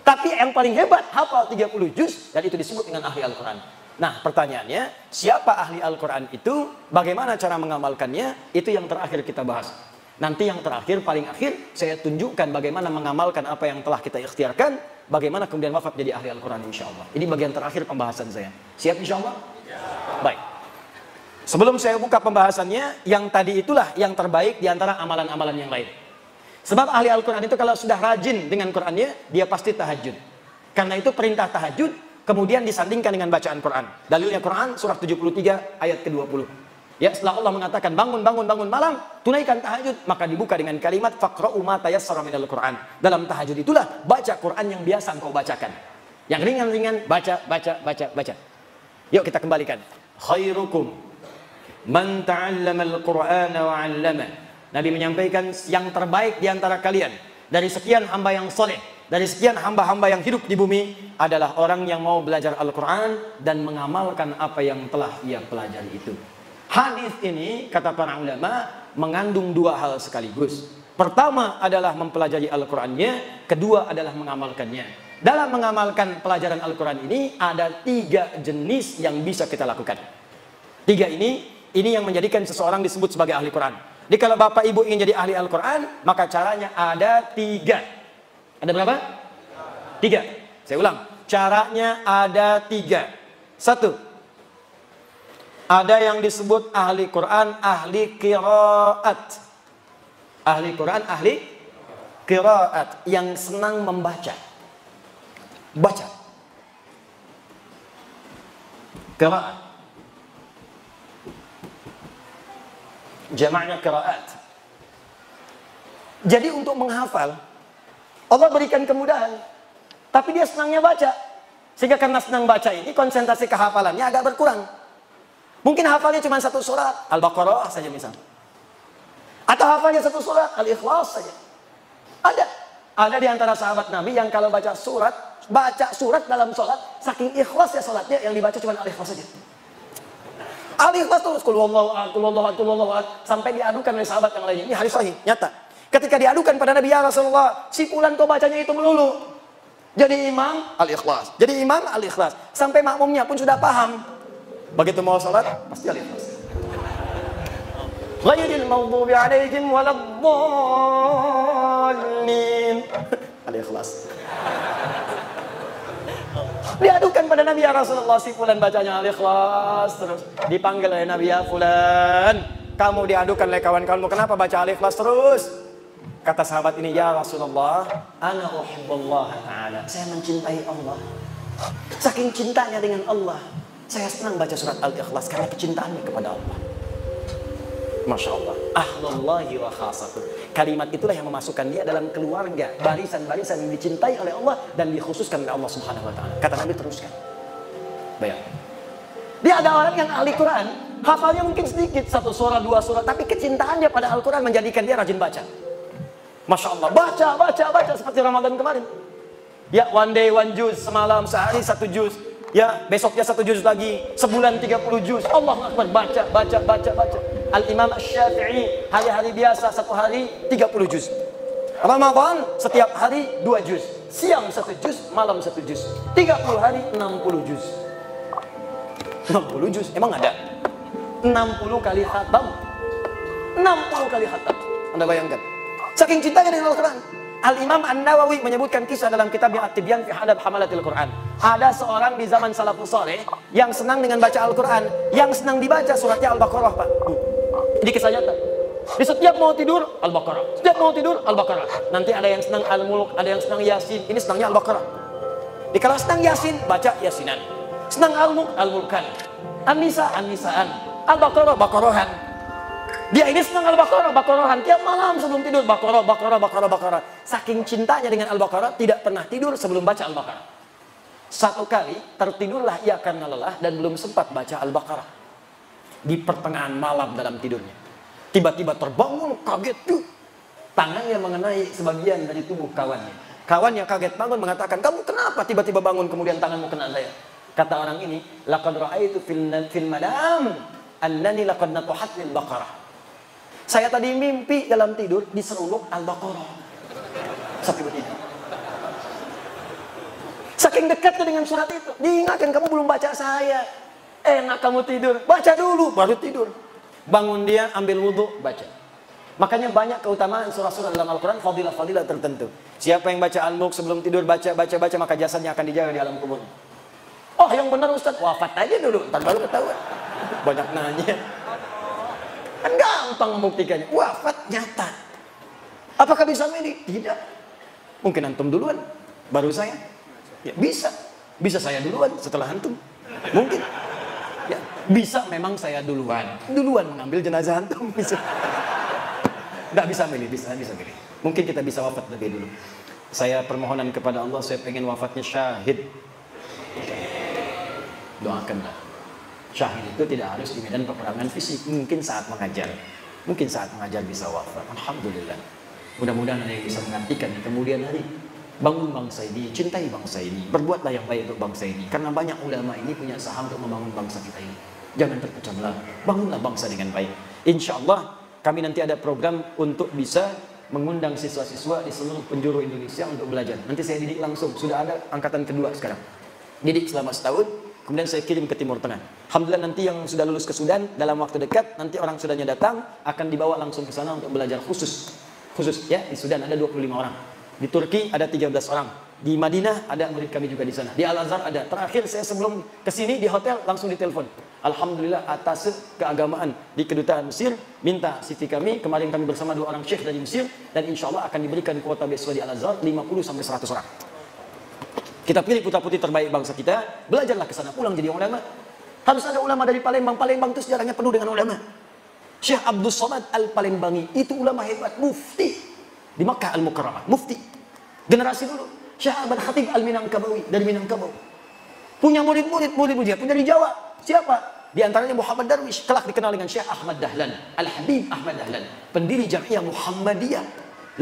Tapi yang paling hebat, hafal 30 juz, dan itu disebut dengan ahli Al-Quran. Nah, pertanyaannya, siapa ahli Al-Quran itu? Bagaimana cara mengamalkannya? Itu yang terakhir kita bahas. Nanti yang terakhir, paling akhir, saya tunjukkan bagaimana mengamalkan apa yang telah kita ikhtiarkan, bagaimana kemudian wafat jadi ahli Al-Quran insya Allah. Ini bagian terakhir pembahasan saya. Siap insya Allah? Ya. Baik. Sebelum saya buka pembahasannya, yang tadi itulah yang terbaik di antara amalan-amalan yang lain. Sebab ahli Al-Quran itu kalau sudah rajin dengan Qurannya, dia pasti tahajud. Karena itu perintah tahajud, kemudian disandingkan dengan bacaan Quran. Dalilnya Quran, surah 73, ayat ke-20. Ya, setelah Allah mengatakan bangun malam, tunaikan tahajud, maka dibuka dengan kalimat faqra'u ma tayassara minal Qur'an. Dalam tahajud itulah baca Quran yang biasa engkau bacakan. Yang ringan-ringan baca. Yuk kita kembalikan. Khairukum man ta'allamal Qur'ana wa 'allama. Nabi menyampaikan yang terbaik di antara kalian dari sekian hamba yang soleh, dari sekian hamba-hamba yang hidup di bumi adalah orang yang mau belajar Al-Quran dan mengamalkan apa yang telah ia pelajari itu. Hadis ini, kata para ulama, mengandung dua hal sekaligus. Pertama adalah mempelajari Al-Qurannya, kedua adalah mengamalkannya. Dalam mengamalkan pelajaran Al-Quran ini, ada 3 jenis yang bisa kita lakukan. 3 ini yang menjadikan seseorang disebut sebagai ahli Quran. Jadi kalau Bapak Ibu ingin jadi ahli Al-Quran, maka caranya ada 3. Ada berapa? 3. Saya ulang, caranya ada 3. 1. Ada yang disebut ahli Quran, ahli qiraat. Ahli Quran, ahli qiraat, yang senang membaca. Baca. Qiraat. Jamaknya qiraat. Jadi untuk menghafal, Allah berikan kemudahan. Tapi dia senangnya baca. Sehingga karena senang baca ini, konsentrasi kehafalannya agak berkurang. Mungkin hafalnya cuma 1 surat, Al-Baqarah saja misalnya. Atau hafalnya 1 surat, Al-Ikhlas saja. Ada di antara sahabat Nabi yang kalau baca surat dalam sholat, saking ikhlasnya sholatnya, yang dibaca cuma Al-Ikhlas saja. Al-Ikhlas terus, Qul huwallahu ahad, sampai diadukan oleh sahabat yang lainnya. Ini hadis sahih, nyata. Ketika diadukan pada Nabi, ya Rasulullah, si fulan kau bacanya itu melulu. Jadi imam, Al-Ikhlas. Jadi imam, Al-Ikhlas. Sampai makmumnya pun sudah paham. Begitu mau sholat, pasti Al-Ikhlas. Ghairil maghdubi alaihim waladdallin. Al-Ikhlas. Diadukan pada Nabi, ya Rasulullah, si fulan bacanya Al-Ikhlas terus. Dipanggil oleh Nabi, ya fulan, kamu diadukan oleh kawan-kawanmu, kenapa baca Al-Ikhlas terus? Kata sahabat ini, ya Rasulullah, ana uhibbullah ta'ala. Saya mencintai Allah. Saking cintanya dengan Allah, saya senang baca surat Al-Ikhlas karena kecintaannya kepada Allah. Masya Allah. Ahlullahi wa khasatuh. Kalimat itulah yang memasukkan dia dalam keluarga, barisan-barisan yang dicintai oleh Allah dan dikhususkan oleh Allah Subhanahu wa ta'ala. Kata Nabi, teruskan. Bayang. Dia ada orang yang ahli Quran, hafalnya mungkin sedikit, 1 surat, 2 surat, tapi kecintaannya pada Al-Quran menjadikan dia rajin baca. Masya Allah. Baca seperti Ramadan kemarin. Ya, one day, 1 juz, semalam, sehari 1 juz. Ya, besoknya 1 juz lagi, sebulan 30 juz. Allahu Akbar, baca. Al-Imam Asy-Syafi'i hari-hari biasa 1 hari 30 juz. Ramadan setiap hari 2 juz. Siang 1 juz, malam 1 juz. 30 hari 60 juz. 60 juz, emang ada? 60 kali khatam. 60 kali khatam. Anda bayangkan. Saking cintanya dengan Al-Quran. Al-Imam An-Nawawi menyebutkan kisah dalam kitabnya At-Tibyan fi Adab Hamalatil Quran. Ada seorang di zaman salafus saleh yang senang dengan baca Al-Quran, yang senang dibaca suratnya Al-Baqarah, Pak. Ini kisah nyata. Di setiap mau tidur Al-Baqarah, setiap mau tidur Al-Baqarah. Nanti ada yang senang Al-Mulk, ada yang senang Yasin. Ini senangnya Al-Baqarah. Di kala senang Yasin, baca Yasinan. Senang Al-Mulk, Al-Mulkan. An-Nisa, An-Nisaan. Al-Baqarah, Baqarahan. Dia ini senang Al-Baqarah, Baqarahan. Tiap malam sebelum tidur Baqarah, Baqarah, Baqarah, Baqarah. Saking cintanya dengan Al-Baqarah, tidak pernah tidur sebelum baca Al-Baqarah. Satu kali tertidurlah ia karena lelah dan belum sempat baca Al-Baqarah. Di pertengahan malam dalam tidurnya, tiba-tiba terbangun, kaget tuh. Tangannya mengenai sebagian dari tubuh kawannya. Kawannya kaget bangun mengatakan, kamu kenapa tiba-tiba bangun kemudian tanganmu kena saya? Kata orang ini, laqad ra'aitu fil manam annani laqad natuhat lil baqarah. Saya tadi mimpi dalam tidur diseruluk Al-Baqarah. Sampai begini. Saking dekatnya dengan surat itu, diingatkan, kamu belum baca saya. Enak kamu tidur, baca dulu baru tidur. Bangun dia, ambil wudhu, baca. Makanya banyak keutamaan surah-surah dalam Al-Quran, fadilah-fadilah tertentu. Siapa yang baca Al-Mulk sebelum tidur, baca, maka jasadnya akan dijaga di alam kubur. Oh, yang benar Ustaz, wafat aja dulu, ntar baru ketahuan. Banyak nanya. Kan gampang membuktikannya, wafat nyata. Apakah bisa milih? Tidak. Mungkin antum duluan, baru saya. Ya, bisa. Bisa saya duluan setelah antum. Mungkin. Ya, bisa memang saya duluan mengambil jenazah antum. Bisa. Nggak bisa milih, bisa milih. Mungkin kita bisa wafat lebih dulu. Saya permohonan kepada Allah, saya pengen wafatnya syahid. Doakanlah. Syahid itu tidak harus di medan peperangan fisik. Mungkin saat mengajar bisa wafat. Alhamdulillah. Mudah-mudahan ada yang bisa mengartikan di kemudian hari. Bangun bangsa ini, cintai bangsa ini, berbuatlah yang baik untuk bangsa ini. Karena banyak ulama ini punya saham untuk membangun bangsa kita ini. Jangan terpecah belah, bangunlah bangsa dengan baik. Insya Allah kami nanti ada program untuk bisa mengundang siswa-siswa di seluruh penjuru Indonesia untuk belajar. Nanti saya didik langsung, sudah ada angkatan kedua sekarang. Didik selama setahun, kemudian saya kirim ke Timur Tengah. Alhamdulillah nanti yang sudah lulus ke Sudan, dalam waktu dekat, nanti orang Sudannya datang, akan dibawa langsung ke sana untuk belajar khusus ya, di Sudan ada 25 orang. Di Turki ada 13 orang. Di Madinah ada murid kami juga di sana. Di Al-Azhar ada. Terakhir saya sebelum kesini di hotel langsung ditelepon. Alhamdulillah atas keagamaan di kedutaan Mesir minta CV kami. Kemarin kami bersama 2 orang syekh dari Mesir dan insya Allah akan diberikan kuota beasiswa di Al-Azhar 50 sampai 100 orang. Kita pilih putra-putri terbaik bangsa kita, belajarlah ke sana, pulang jadi ulama. Harus ada ulama dari Palembang. Palembang itu sejarahnya penuh dengan ulama. Syekh Abdul Somad Al-Palembangi itu ulama hebat, mufti di Makkah Al-Mukarramah, mufti. Generasi dulu, Syekh Ahmad Khatib Al-Minangkabawi dari Minangkabau. Punya murid-murid dia punya di Jawa. Siapa? Di antaranya Muhammad Darwish, kelak dikenal dengan Syekh Ahmad Dahlan, Al-Habib Ahmad Dahlan, pendiri Jamiah Muhammadiyah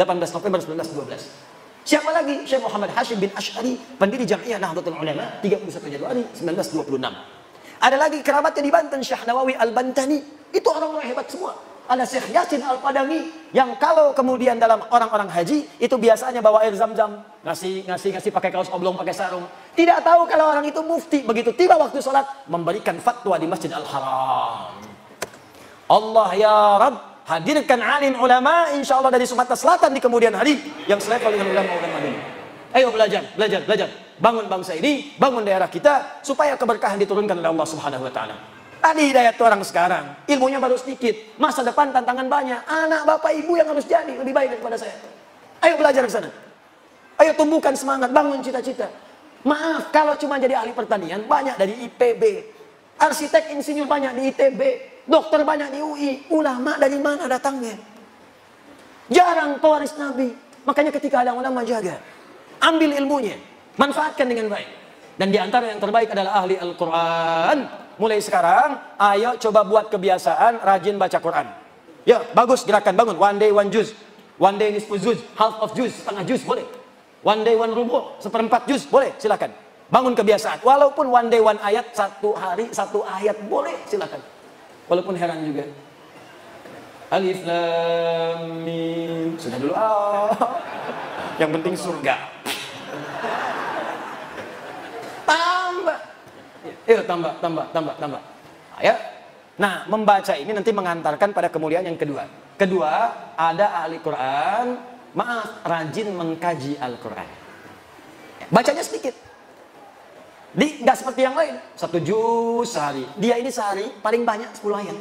18 November 1912. Siapa lagi? Syekh Muhammad Hashim bin Ash'ari, pendiri Jamiah Nahdlatul Ulama 31 Januari 1926. Ada lagi kerabatnya di Banten, Syekh Nawawi Al-Bantani. Itu orang-orang hebat semua. Ada Syekh Yasin Al-Padami yang kalau kemudian dalam orang-orang haji itu biasanya bawa air zam-zam, ngasih pakai kaos oblong, pakai sarung. Tidak tahu kalau orang itu mufti, begitu tiba waktu sholat memberikan fatwa di Masjid Al-Haram. Allah ya Rabb, hadirkan alim ulama insya Allah dari Sumatera Selatan di kemudian hari yang selevel dengan ulama-ulama ini. Ayo belajar. Bangun bangsa ini, bangun daerah kita supaya keberkahan diturunkan oleh Allah Subhanahu wa taala. Tadi hidayat orang sekarang, ilmunya baru sedikit, masa depan tantangan banyak. Anak, bapak, ibu yang harus jadi lebih baik daripada saya. Ayo belajar ke sana. Ayo tumbuhkan semangat, bangun cita-cita. Maaf, kalau cuma jadi ahli pertanian, banyak dari IPB. Arsitek, insinyur banyak di ITB. Dokter banyak di UI. Ulama dari mana datangnya? Jarang pewaris Nabi. Makanya ketika ada ulama jaga. Ambil ilmunya, manfaatkan dengan baik. Dan di antara yang terbaik adalah ahli Al-Quran. Mulai sekarang, ayo coba buat kebiasaan rajin baca Quran. Ya, bagus gerakan, bangun. One day one juz. One day nisfu juz, half of juz, setengah juz, boleh. One day one rubu, 1/4 juz, boleh, silakan. Bangun kebiasaan. Walaupun one day one ayat, 1 hari 1 ayat, boleh, silakan. Walaupun heran juga. Alif Lam Mim. Sudah dulu. Yang penting surga. Tambah. Ya. Nah, membaca ini nanti mengantarkan pada kemuliaan yang kedua. Kedua, ada ahli Quran, rajin mengkaji Al-Quran. Bacanya sedikit. Nggak seperti yang lain, 1 juz sehari. Dia ini sehari paling banyak 10 ayat.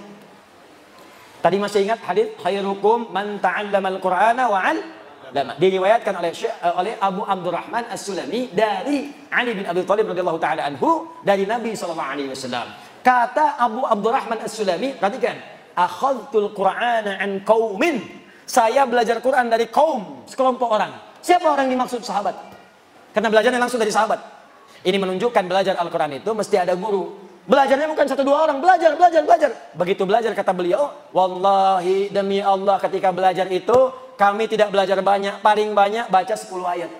Tadi masih ingat hadis khairukum man ta'allamal Qur'ana wa 'allama. Diriwayatkan oleh Abu Abdurrahman As-Sulami dari Ali bin Abi Thalib radhiyallahu taala anhu dari Nabi sallallahu alaihi wasallam. Kata Abu Abdurrahman As-Sulami, perhatikan, akhadtul Qur'ana an qaumin. Saya belajar Quran dari kaum, sekelompok orang. Siapa orang yang dimaksud? Sahabat. Karena belajarnya langsung dari sahabat. Ini menunjukkan belajar Al-Quran itu mesti ada guru. Belajarnya bukan 1-2 orang, belajar. Begitu belajar, kata beliau, wallahi demi Allah ketika belajar itu, kami tidak belajar banyak, paling banyak baca 10 ayat.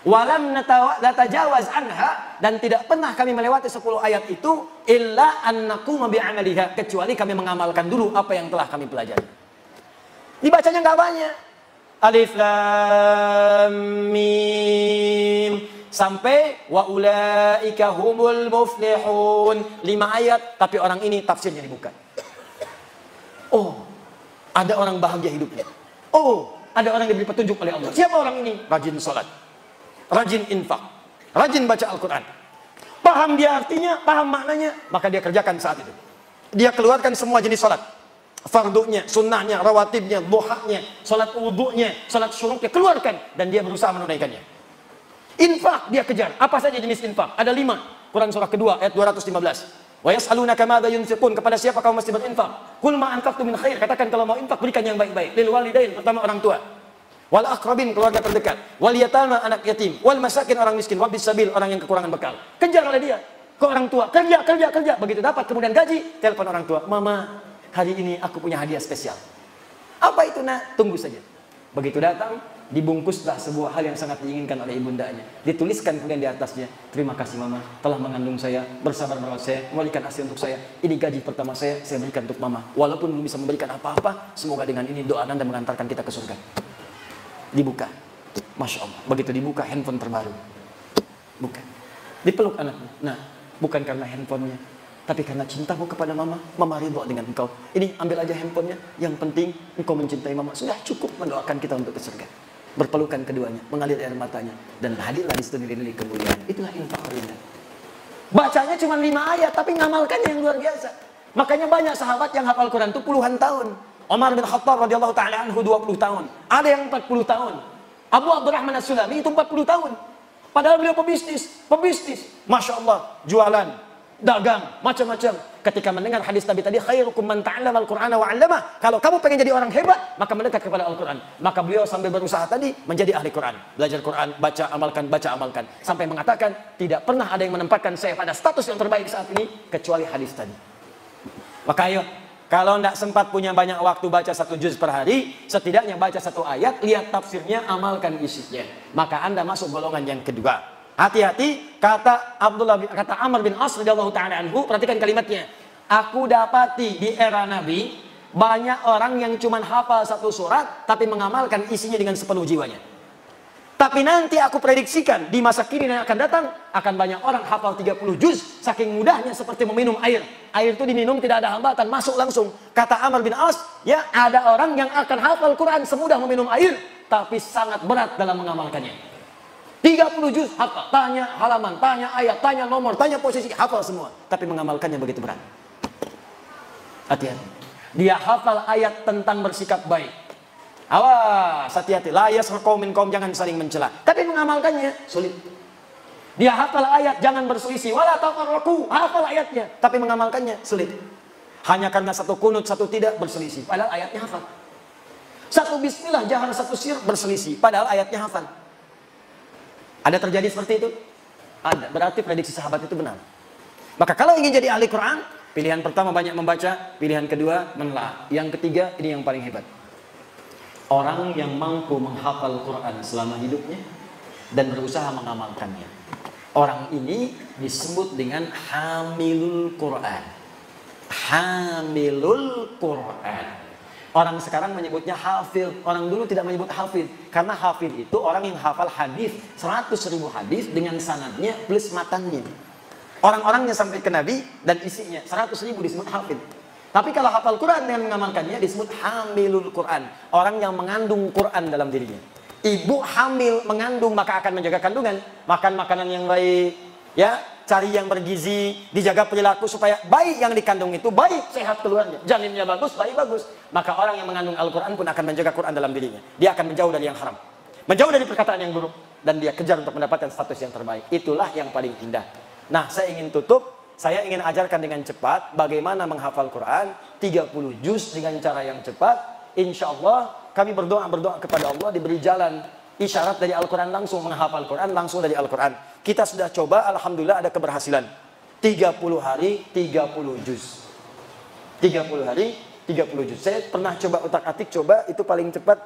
Walam natajawaz anha, dan tidak pernah kami melewati 10 ayat itu, illa annaquma bi'amaliha, kecuali kami mengamalkan dulu apa yang telah kami pelajari. Dibacanya nggak banyak. Alif Lam Mim sampai wa ulaika humul muflihun, 5 ayat, tapi orang ini tafsirnya dibuka. Oh, ada orang bahagia hidupnya. Oh, ada orang yang diberi petunjuk oleh Allah. Siapa orang ini? Rajin salat, rajin infak, rajin baca Al-Quran. Paham dia artinya, paham maknanya, maka dia kerjakan saat itu. Dia keluarkan semua jenis salat, fardunya, sunnahnya, rawatibnya, duhanya, salat wudunya, salat syuruknya, keluarkan, dan dia berusaha menunaikannya. Infak dia kejar. Apa saja jenis infak? Ada 5. Quran surah kedua ayat 215. Wa yas'alunaka madza yunfiqun, kepada siapa kamu mesti berinfak? Qul ma anfaqtum min khair, katakan kalau mau infak berikan yang baik-baik. Lil walidain, pertama orang tua. Wal aqrabin, keluarga terdekat. Wal yatama, anak yatim. Wal masakin, orang miskin. Wabis sabil, orang yang kekurangan bekal. Kejar oleh dia. Ke orang tua, kerja. Begitu dapat kemudian gaji, telepon orang tua. Mama, hari ini aku punya hadiah spesial. Apa itu, Nak? Tunggu saja. Begitu datang, dibungkuslah sebuah hal yang sangat diinginkan oleh ibundanya. Dituliskan kemudian di atasnya, terima kasih Mama telah mengandung saya, bersabar merawat saya, memberikan ASI untuk saya. Ini gaji pertama saya berikan untuk Mama. Walaupun belum bisa memberikan apa-apa, semoga dengan ini doa Anda mengantarkan kita ke surga. Dibuka. Masya Allah. Begitu dibuka, handphone terbaru. Buka. Dipeluk anaknya. Nah, bukan karena handphonenya, tapi karena cintamu kepada Mama, Mama ridho dengan engkau. Ini ambil aja handphonenya. Yang penting engkau mencintai Mama. Sudah cukup mendoakan kita untuk ke surga. Berpelukan keduanya, mengalir air matanya, dan hadirlah di situ nilai-nilai kemuliaan. Itulah infak ringan. Bacanya cuma 5 ayat, tapi ngamalkannya yang luar biasa. Makanya banyak sahabat yang hafal Quran itu puluhan tahun. Umar bin Khattab radhiyallahu taala anhu 20 tahun. Ada yang 40 tahun. Abu Abdurrahman As-Sulami itu 40 tahun. Padahal beliau pebisnis. Masya Allah, jualan, dagang, macam-macam. Ketika mendengar hadis Nabi tadi, khairukum man ta'allama al-Qur'ana wa 'allama. Kalau kamu pengen jadi orang hebat, maka mendekat kepada Al-Quran. Maka beliau sambil berusaha tadi menjadi ahli Quran. Belajar Quran, baca, amalkan. Sampai mengatakan, tidak pernah ada yang menempatkan saya pada status yang terbaik saat ini, kecuali hadis tadi. Maka ayo, kalau tidak sempat punya banyak waktu baca 1 juz per hari, setidaknya baca 1 ayat, lihat tafsirnya, amalkan isinya. Maka Anda masuk golongan yang kedua. Hati-hati, kata Amr bin As radhiyallahu taala anhu, perhatikan kalimatnya. Aku dapati di era Nabi banyak orang yang cuma hafal 1 surat tapi mengamalkan isinya dengan sepenuh jiwanya. Tapi nanti aku prediksikan di masa kini yang akan datang akan banyak orang hafal 30 juz saking mudahnya seperti meminum air. Air itu diminum tidak ada hambatan, masuk langsung. Kata Amr bin As, ya ada orang yang akan hafal Quran semudah meminum air tapi sangat berat dalam mengamalkannya. 30 juz hafal, tanya halaman, tanya ayat, tanya nomor, tanya posisi, hafal semua. Tapi mengamalkannya begitu berat. Hati-hati. Dia hafal ayat tentang bersikap baik. Awas, hati-hati. La yaskhar qaumin qaum, jangan saling mencela. Tapi mengamalkannya sulit. Dia hafal ayat, jangan berselisih. Wala tafarraqu, hafal ayatnya. Tapi mengamalkannya sulit. Hanya karena 1 kunut, 1 tidak berselisih. Padahal ayatnya hafal. 1 bismillah, jahar, 1 sir berselisih. Padahal ayatnya hafal. Ada terjadi seperti itu? Ada. Berarti prediksi sahabat itu benar. Maka kalau ingin jadi ahli Quran, pilihan pertama banyak membaca, pilihan kedua menelaah. Yang ketiga, ini yang paling hebat. Orang yang mampu menghafal Quran selama hidupnya dan berusaha mengamalkannya. Orang ini disebut dengan hamilul Quran. Hamilul Quran. Orang sekarang menyebutnya hafid. Orang dulu tidak menyebut hafid. Karena hafid itu orang yang hafal hadis 100.000 hadis dengan sanadnya plus matannya. Orang-orangnya sampai ke Nabi dan isinya 100.000 disebut hafid. Tapi kalau hafal Quran dengan mengamalkannya disebut hamilul Quran. Orang yang mengandung Quran dalam dirinya. Ibu hamil mengandung maka akan menjaga kandungan. Makan makanan yang baik, ya, cari yang bergizi, dijaga perilaku supaya bayi yang dikandung itu baik, sehat keluarnya, janinnya bagus, bayi bagus. Maka orang yang mengandung Al-Quran pun akan menjaga Quran dalam dirinya. Dia akan menjauh dari yang haram, menjauh dari perkataan yang buruk, dan dia kejar untuk mendapatkan status yang terbaik. Itulah yang paling indah. Nah, saya ingin tutup. Saya ingin ajarkan dengan cepat bagaimana menghafal Quran 30 juz dengan cara yang cepat. Insya Allah kami berdoa kepada Allah diberi jalan isyarat dari Al-Quran, langsung menghafal Quran langsung dari Al-Quran. Kita sudah coba, alhamdulillah ada keberhasilan. 30 hari 30 juz. 30 hari 30 juz. Saya pernah coba utak-atik, coba itu paling cepat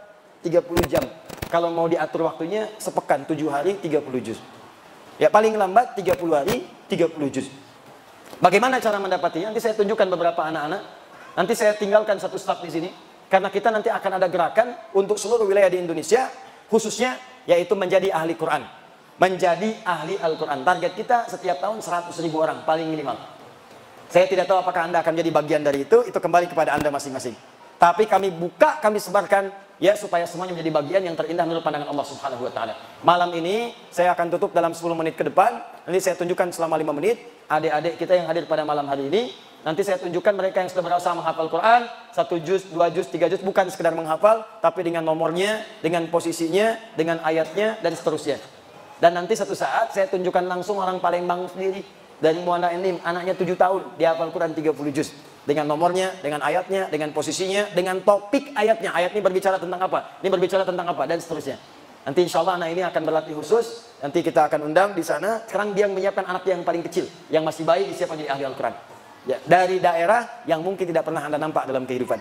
30 jam. Kalau mau diatur waktunya sepekan 7 hari 30 juz. Ya paling lambat 30 hari 30 juz. Bagaimana cara mendapatinya? Nanti saya tunjukkan beberapa anak-anak. Nanti saya tinggalkan satu staf di sini. Karena kita nanti akan ada gerakan untuk seluruh wilayah di Indonesia. Khususnya yaitu menjadi ahli Quran. Menjadi ahli Al-Quran. Target kita setiap tahun 100.000 orang paling minimal. Saya tidak tahu apakah Anda akan jadi bagian dari itu. Itu kembali kepada Anda masing-masing. Tapi kami buka, kami sebarkan. Ya, supaya semuanya menjadi bagian yang terindah menurut pandangan Allah Subhanahu wa Ta'ala. Malam ini saya akan tutup dalam 10 menit ke depan. Nanti saya tunjukkan selama 5 menit adik-adik kita yang hadir pada malam hari ini. Nanti saya tunjukkan mereka yang sudah berusaha menghafal Quran 1 juz, 2 juz, 3 juz, bukan sekedar menghafal, tapi dengan nomornya, dengan posisinya, dengan ayatnya, dan seterusnya. Dan nanti satu saat saya tunjukkan langsung orang Palembang sendiri dari Muara Enim, anaknya 7 tahun, dia hafal Quran 30 juz. Dengan nomornya, dengan ayatnya, dengan posisinya, dengan topik ayatnya. Ayat ini berbicara tentang apa? Ini berbicara tentang apa? Dan seterusnya. Nanti insya Allah anak ini akan berlatih khusus. Nanti kita akan undang di sana. Sekarang dia menyiapkan anak yang paling kecil, yang masih bayi, disiapkan jadi ahli Al-Quran. Ya, dari daerah yang mungkin tidak pernah Anda nampak dalam kehidupan.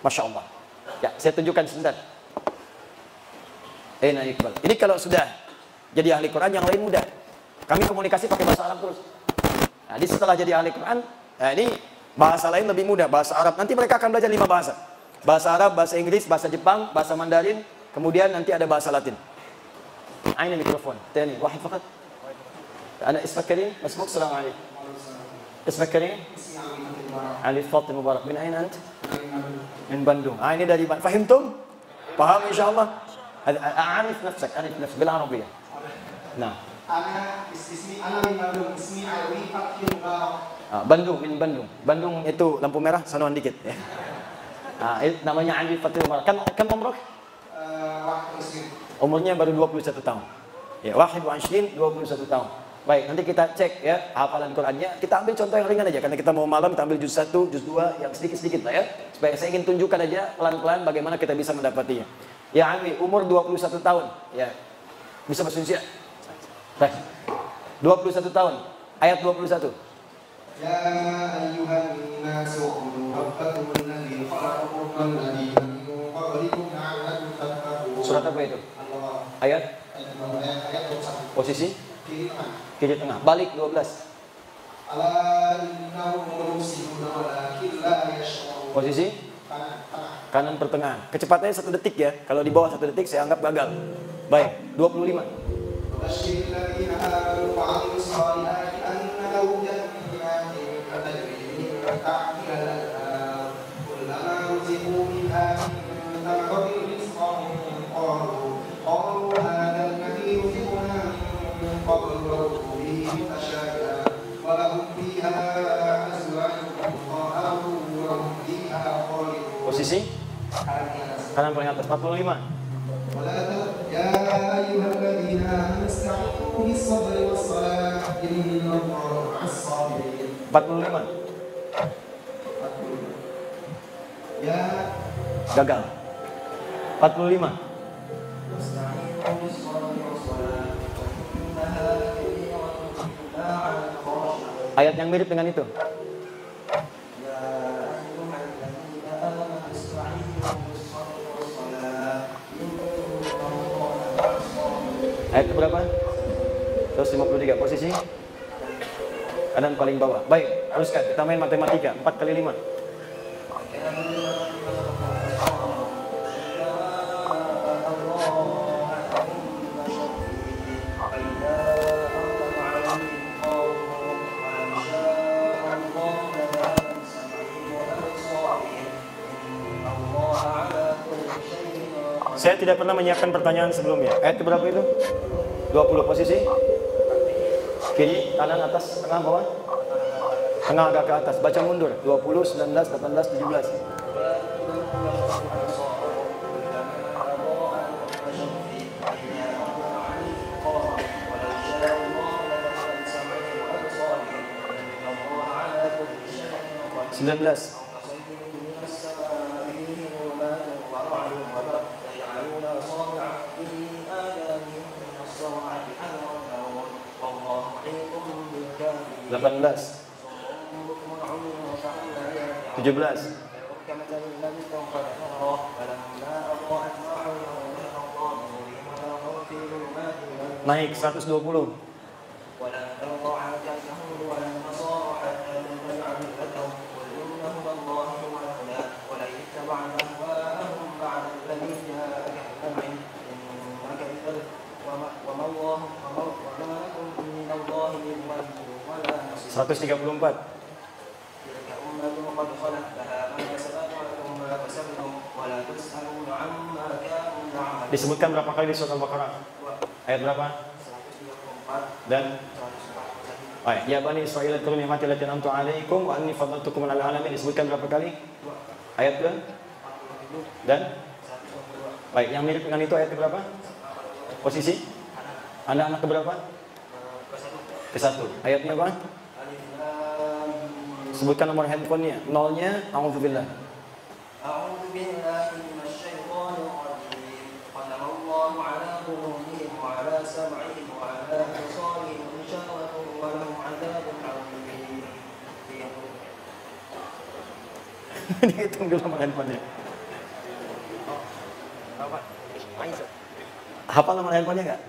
Masya Allah. Ya, saya tunjukkan sebentar. Iqbal. Ini kalau sudah jadi ahli Quran, yang lain mudah. Kami komunikasi pakai bahasa Arab terus. Nah, jadi setelah jadi ahli Quran, nah ini bahasa lain lebih mudah, bahasa Arab. Nanti mereka akan belajar 5 bahasa. Bahasa Arab, bahasa Inggris, bahasa Jepang, bahasa Mandarin, kemudian nanti ada bahasa Latin. Aina mikrofon. Tani, wahid fakat. Ana ismak Karim, masmuk, salam alaikum. Ismak Karim? Ali Fatim Mubarak. Min aina ant? Min Bandung. Ini dari Bandung. Fahimtum? Paham insyaallah? A'arif nafsak, arif nafsak bil Arabiyah. Nah. Ana min Bandung, ismi Alwi Fatim Mubarak. Bandung, min Bandung. Bandung itu lampu merah, sanuan dikit. Ya. Namanya Ali Fatul Umar. Kan umroh? Umurnya baru 21 tahun. Ya, wahid wa 20, 21 tahun. Baik, nanti kita cek ya hafalan Qurannya. Kita ambil contoh yang ringan aja, karena kita mau malam, kita ambil juz 1, juz 2, yang sedikit-sedikit lah ya. Supaya saya ingin tunjukkan aja pelan-pelan bagaimana kita bisa mendapatinya. Ya, Ali, umur 21 tahun. Ya, bisa bahasa Indonesia? Baik. 21 tahun. Ayat 21. Ya ayyuhan nasu ubudu rabbakum alladhi khalaqakum walladhina min qablikum la'allakum tattaqun. Surat apa itu? Allah. Ayat 21. Posisi? Kiri tengah. Kiri tengah. Balik 12. Ala innahum mursiluna walakin la yash'urun. Posisi? Kanan tengah. Kanan pertengahan. Kecepatannya 1 detik ya. Kalau di bawah 1 detik saya anggap gagal. Baik, 25. Basyiril ladzina amanu wa 'amilus shalihati anna lahum posisi kanan paling atas 45. Ya ayyuhalladzina amanu ista'inu bis-sabri was-salah innallaha ma'as-sabirin. 45. Ya gagal. 45. Ayat yang mirip dengan itu. Ayat berapa? 153. Posisi kanan paling bawah. Baik, teruskan. Kita main matematika. 4 kali 5. Saya tidak pernah menyiapkan pertanyaan sebelumnya. Ayat berapa itu? 20. Posisi Kiri, kanan, atas, tengah, bawah. Tengah agak ke atas. Baca mundur. 20, 19, 18, 17. Belas. Delapan belas. 17. Naik 120. Seratus 134. Disebutkan berapa kali di surat Al-Baqarah? Ayat berapa? Dan ya Bani Israil adkuru ni'mati allati an'amtu 'alaikum wa anni faddaltukum 'alal 'alamin. Disebutkan berapa kali? Ayat ke? Dan baik, yang mirip dengan itu ayat berapa? Posisi? Anak-anak ke berapa? Ke-1. Ayatnya apa? Sebutkan nomor handphonenya. Nolnya, a'udzubillah. A'udzubillahi minasyaitonir rajim. Qadamallahu 'ala qulubihim wa 'ala sam'ihim wa 'ala absarihim ghishawatun wa lahum 'adzabun 'adzim. Dihitung dulu nomor handphonenya. Hafal nomor handphonenya enggak?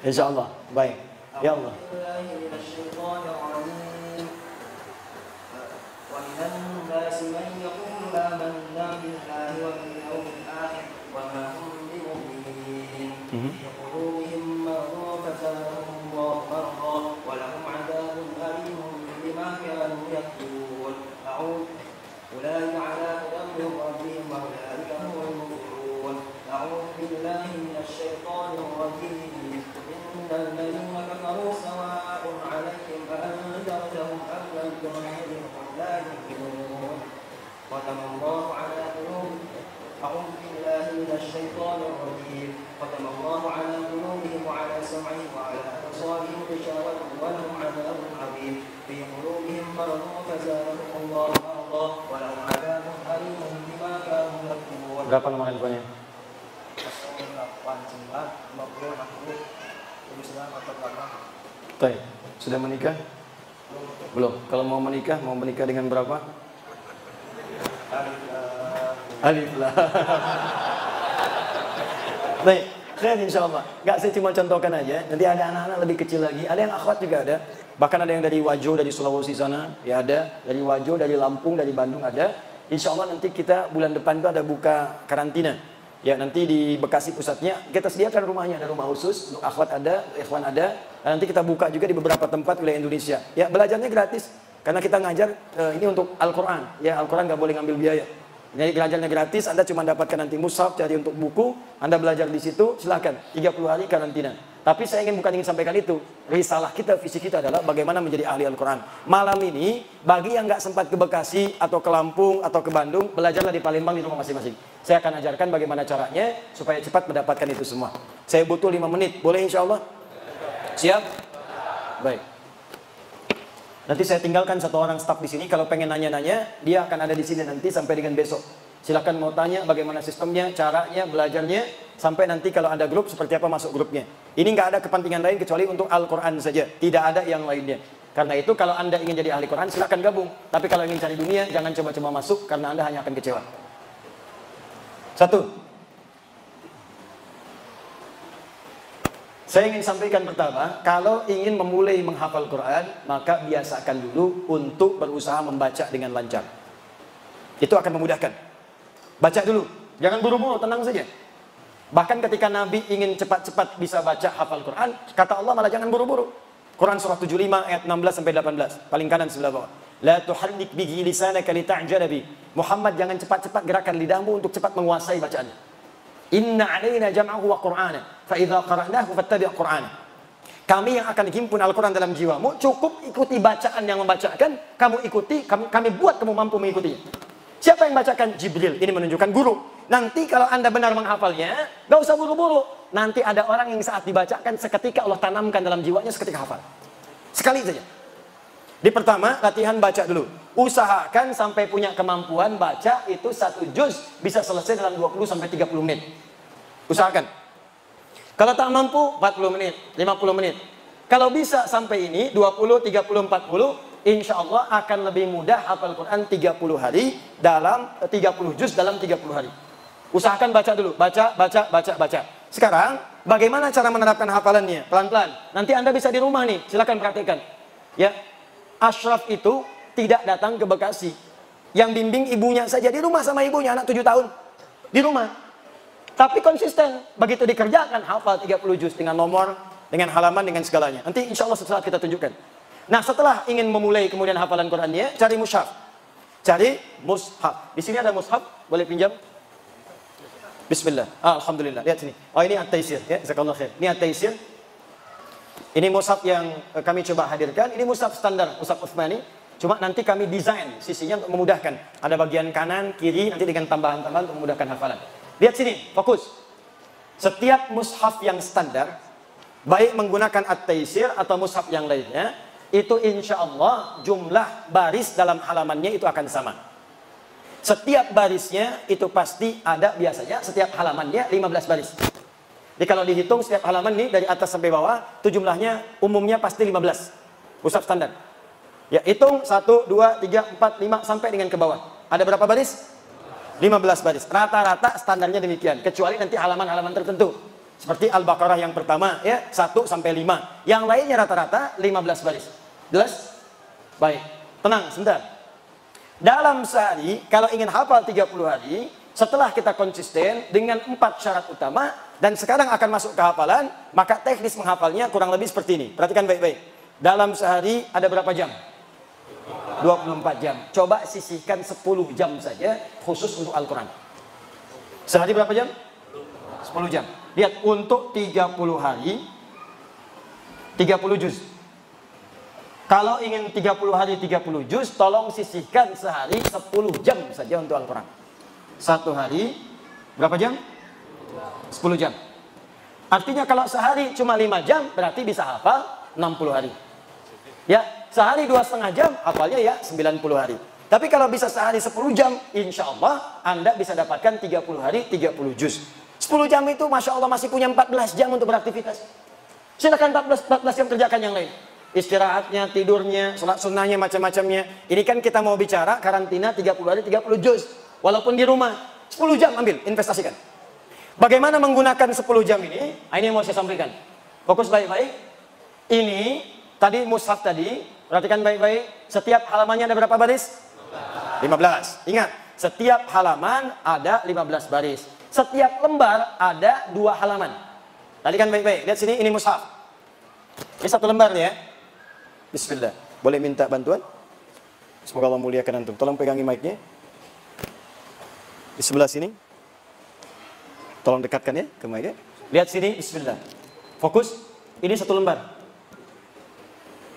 Insyaallah. Baik. Ya Allah. ومن الناس من يقول آمنا بالله وباليوم الآخر وما هم بمؤمنين في قلوبهم مرض فزادهم الله مرضا ولهم عذاب أليم بما كانوا يكفرون أولئك على هدى من ربهم وأولئك هم المفلحون أعوذ بالله من الشيطان الرجيم إن الذين كفروا سواء عليهم أأنذرتهم أم لم تنذرهم لا يؤمنون ختم الله على قلوبهم أعوذ بالله من الشيطان الرجيم ختم الله على قلوبهم وعلى سمعهم وعلى أبصارهم غشاوة ولهم عذاب عظيم في قلوبهم مرض فزادهم الله مرضا ولهم عذاب أليم بما كانوا يكفرون. Berapa nomor handphonenya? 08 Sudah menikah? Belum. Kalau mau menikah dengan berapa? Alif Lam. Baik, keren insyaallah. Enggak, saya cuma contohkan aja. Nanti ada anak-anak lebih kecil lagi. Ada yang akhwat juga ada. Bahkan ada yang dari Wajo, dari Sulawesi sana, ya ada. Dari Wajo, dari Lampung, dari Bandung ada. Insyaallah nanti kita bulan depan itu ada buka karantina. Ya, nanti di Bekasi pusatnya kita sediakan rumahnya, ada rumah khusus untuk akhwat ada, ikhwan ada. Dan nanti kita buka juga di beberapa tempat wilayah Indonesia. Ya, belajarnya gratis karena kita ngajar ini untuk Al-Qur'an. Ya, Al-Qur'an enggak boleh ngambil biaya. Jadi belajarnya gratis, Anda cuma dapatkan nanti mushaf, cari untuk buku, Anda belajar di situ, silakan. 30 hari karantina. Tapi saya bukan ingin sampaikan itu. Risalah kita, visi kita adalah bagaimana menjadi ahli Al-Quran. Malam ini, bagi yang nggak sempat ke Bekasi, atau ke Lampung, atau ke Bandung, belajarlah di Palembang di rumah masing-masing. Saya akan ajarkan bagaimana caranya, supaya cepat mendapatkan itu semua. Saya butuh 5 menit, boleh insya Allah? Siap? Baik. Nanti saya tinggalkan satu orang staf di sini. Kalau pengen nanya-nanya, dia akan ada di sini nanti sampai dengan besok. Silakan mau tanya bagaimana sistemnya, caranya, belajarnya, sampai nanti kalau ada grup seperti apa masuk grupnya. Ini nggak ada kepentingan lain kecuali untuk Al-Quran saja, tidak ada yang lainnya. Karena itu kalau Anda ingin jadi ahli Quran silakan gabung. Tapi kalau ingin cari dunia jangan coba-coba masuk karena Anda hanya akan kecewa. 1. Saya ingin sampaikan pertama, kalau ingin memulai menghafal Quran, maka biasakan dulu untuk berusaha membaca dengan lancar. Itu akan memudahkan. Baca dulu, jangan buru-buru, tenang saja. Bahkan ketika Nabi ingin cepat-cepat bisa baca hafal Quran, kata Allah malah jangan buru-buru. Quran surah 75 ayat 16 sampai 18, paling kanan sebelah bawah. La tuharrik bihi lisanaka lita'jala bi. Muhammad jangan cepat-cepat gerakan lidahmu untuk cepat menguasai bacaannya. Inna alaina jam'ahu wa qur'ana fa idza qara'nahu fattabi' qur'ana. kami yang akan himpun Al-Quran dalam jiwamu, cukup ikuti bacaan yang membacakan, kamu ikuti, kami buat kamu mampu mengikutinya. Siapa yang bacakan? Jibril. Ini menunjukkan guru. Nanti kalau Anda benar menghafalnya, gak usah buru-buru. Nanti ada orang yang saat dibacakan, seketika Allah tanamkan dalam jiwanya, seketika hafal. Sekali saja. Di pertama, latihan baca dulu. Usahakan sampai punya kemampuan baca itu 1 juz bisa selesai dalam 20-30 menit. Usahakan. Kalau tak mampu 40 menit, 50 menit. Kalau bisa sampai ini 20, 30, 40, insya Allah akan lebih mudah hafal Quran 30 hari dalam 30 juz dalam 30 hari. Usahakan baca dulu, baca. Sekarang bagaimana cara menerapkan hafalannya? Pelan-pelan. Nanti Anda bisa di rumah nih, silakan praktekkan. Ya. Ashraf itu tidak datang ke Bekasi. Yang bimbing ibunya saja di rumah sama ibunya, anak 7 tahun. Di rumah. Tapi konsisten, begitu dikerjakan hafal 30 juz dengan nomor, dengan halaman, dengan segalanya. Nanti insya Allah setelah kita tunjukkan. Nah, setelah ingin memulai kemudian hafalan Qurannya, cari mushaf. Cari mushaf. Di sini ada mushaf, boleh pinjam? Bismillah. Alhamdulillah. Lihat sini. Oh, ini At-Taisir ya. Jazakallahu khair. Ini At-Taisir. Ini mushaf yang kami coba hadirkan. Ini mushaf standar, mushaf Utsmani. Cuma nanti kami desain sisinya untuk memudahkan. Ada bagian kanan, kiri, nanti dengan tambahan-tambahan untuk memudahkan hafalan. Lihat sini, fokus. Setiap mushaf yang standar, baik menggunakan At-Taisir atau mushaf yang lainnya, itu insya Allah jumlah baris dalam halamannya itu akan sama. Setiap barisnya itu pasti ada biasanya, setiap halamannya 15 baris. Jadi kalau dihitung setiap halaman nih dari atas sampai bawah, itu jumlahnya umumnya pasti 15. Mushaf standar. Ya, hitung 1, 2, 3, 4, 5 sampai dengan ke bawah. Ada berapa baris? 15 baris. Rata-rata standarnya demikian. Kecuali nanti halaman-halaman tertentu. Seperti Al-Baqarah yang pertama, ya 1 sampai 5. Yang lainnya rata-rata 15 baris. Jelas? Baik. Tenang, sebentar. Dalam sehari, kalau ingin hafal 30 hari, setelah kita konsisten dengan 4 syarat utama, dan sekarang akan masuk ke hafalan, maka teknis menghafalnya kurang lebih seperti ini. Perhatikan baik-baik. Dalam sehari ada berapa jam? 24 jam. Coba sisihkan 10 jam saja khusus untuk Al-Quran. Sehari berapa jam? 10 jam. Lihat, untuk 30 hari 30 juz. Kalau ingin 30 hari 30 juz, tolong sisihkan sehari 10 jam saja untuk Al-Quran. Satu hari berapa jam? 10 jam. Artinya kalau sehari cuma 5 jam, berarti bisa hafal 60 hari. Ya, sehari 2,5 jam, hafalnya ya 90 hari. Tapi kalau bisa sehari 10 jam, insya Allah Anda bisa dapatkan 30 hari 30 juz. 10 jam itu Masya Allah masih punya 14 jam untuk beraktivitas. Silakan 14 jam kerjakan yang lain. Istirahatnya, tidurnya, sholat sunnahnya, macam-macamnya. Ini kan kita mau bicara karantina 30 hari 30 juz. Walaupun di rumah, 10 jam ambil, investasikan. Bagaimana menggunakan 10 jam ini? Ini yang mau saya sampaikan. Fokus baik-baik. Ini tadi mushaf tadi, perhatikan baik-baik. Setiap halamannya ada berapa baris? 15. Ingat, setiap halaman ada 15 baris. Setiap lembar ada 2 halaman. Perhatikan baik-baik. Lihat sini, ini mushaf. Ini 1 lembar ya. Bismillah. Boleh minta bantuan? Semoga Allah muliakan antum. Tolong pegangi mic-nya. Di sebelah sini. Tolong dekatkan ya ke mic-nya. Lihat sini, bismillah. Fokus. Ini 1 lembar.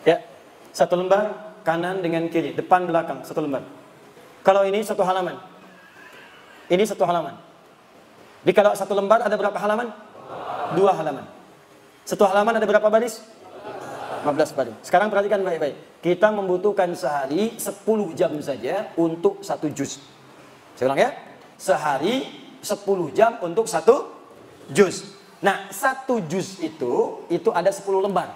Ya, 1 lembar kanan dengan kiri, depan belakang 1 lembar. Kalau ini 1 halaman, ini 1 halaman. Jadi kalau 1 lembar ada berapa halaman? 2 halaman. 1 halaman ada berapa baris? 15 baris. Sekarang perhatikan baik-baik. Kita membutuhkan sehari 10 jam saja untuk 1 juz. Saya ulang ya, sehari 10 jam untuk 1 juz. Nah, 1 juz itu ada 10 lembar.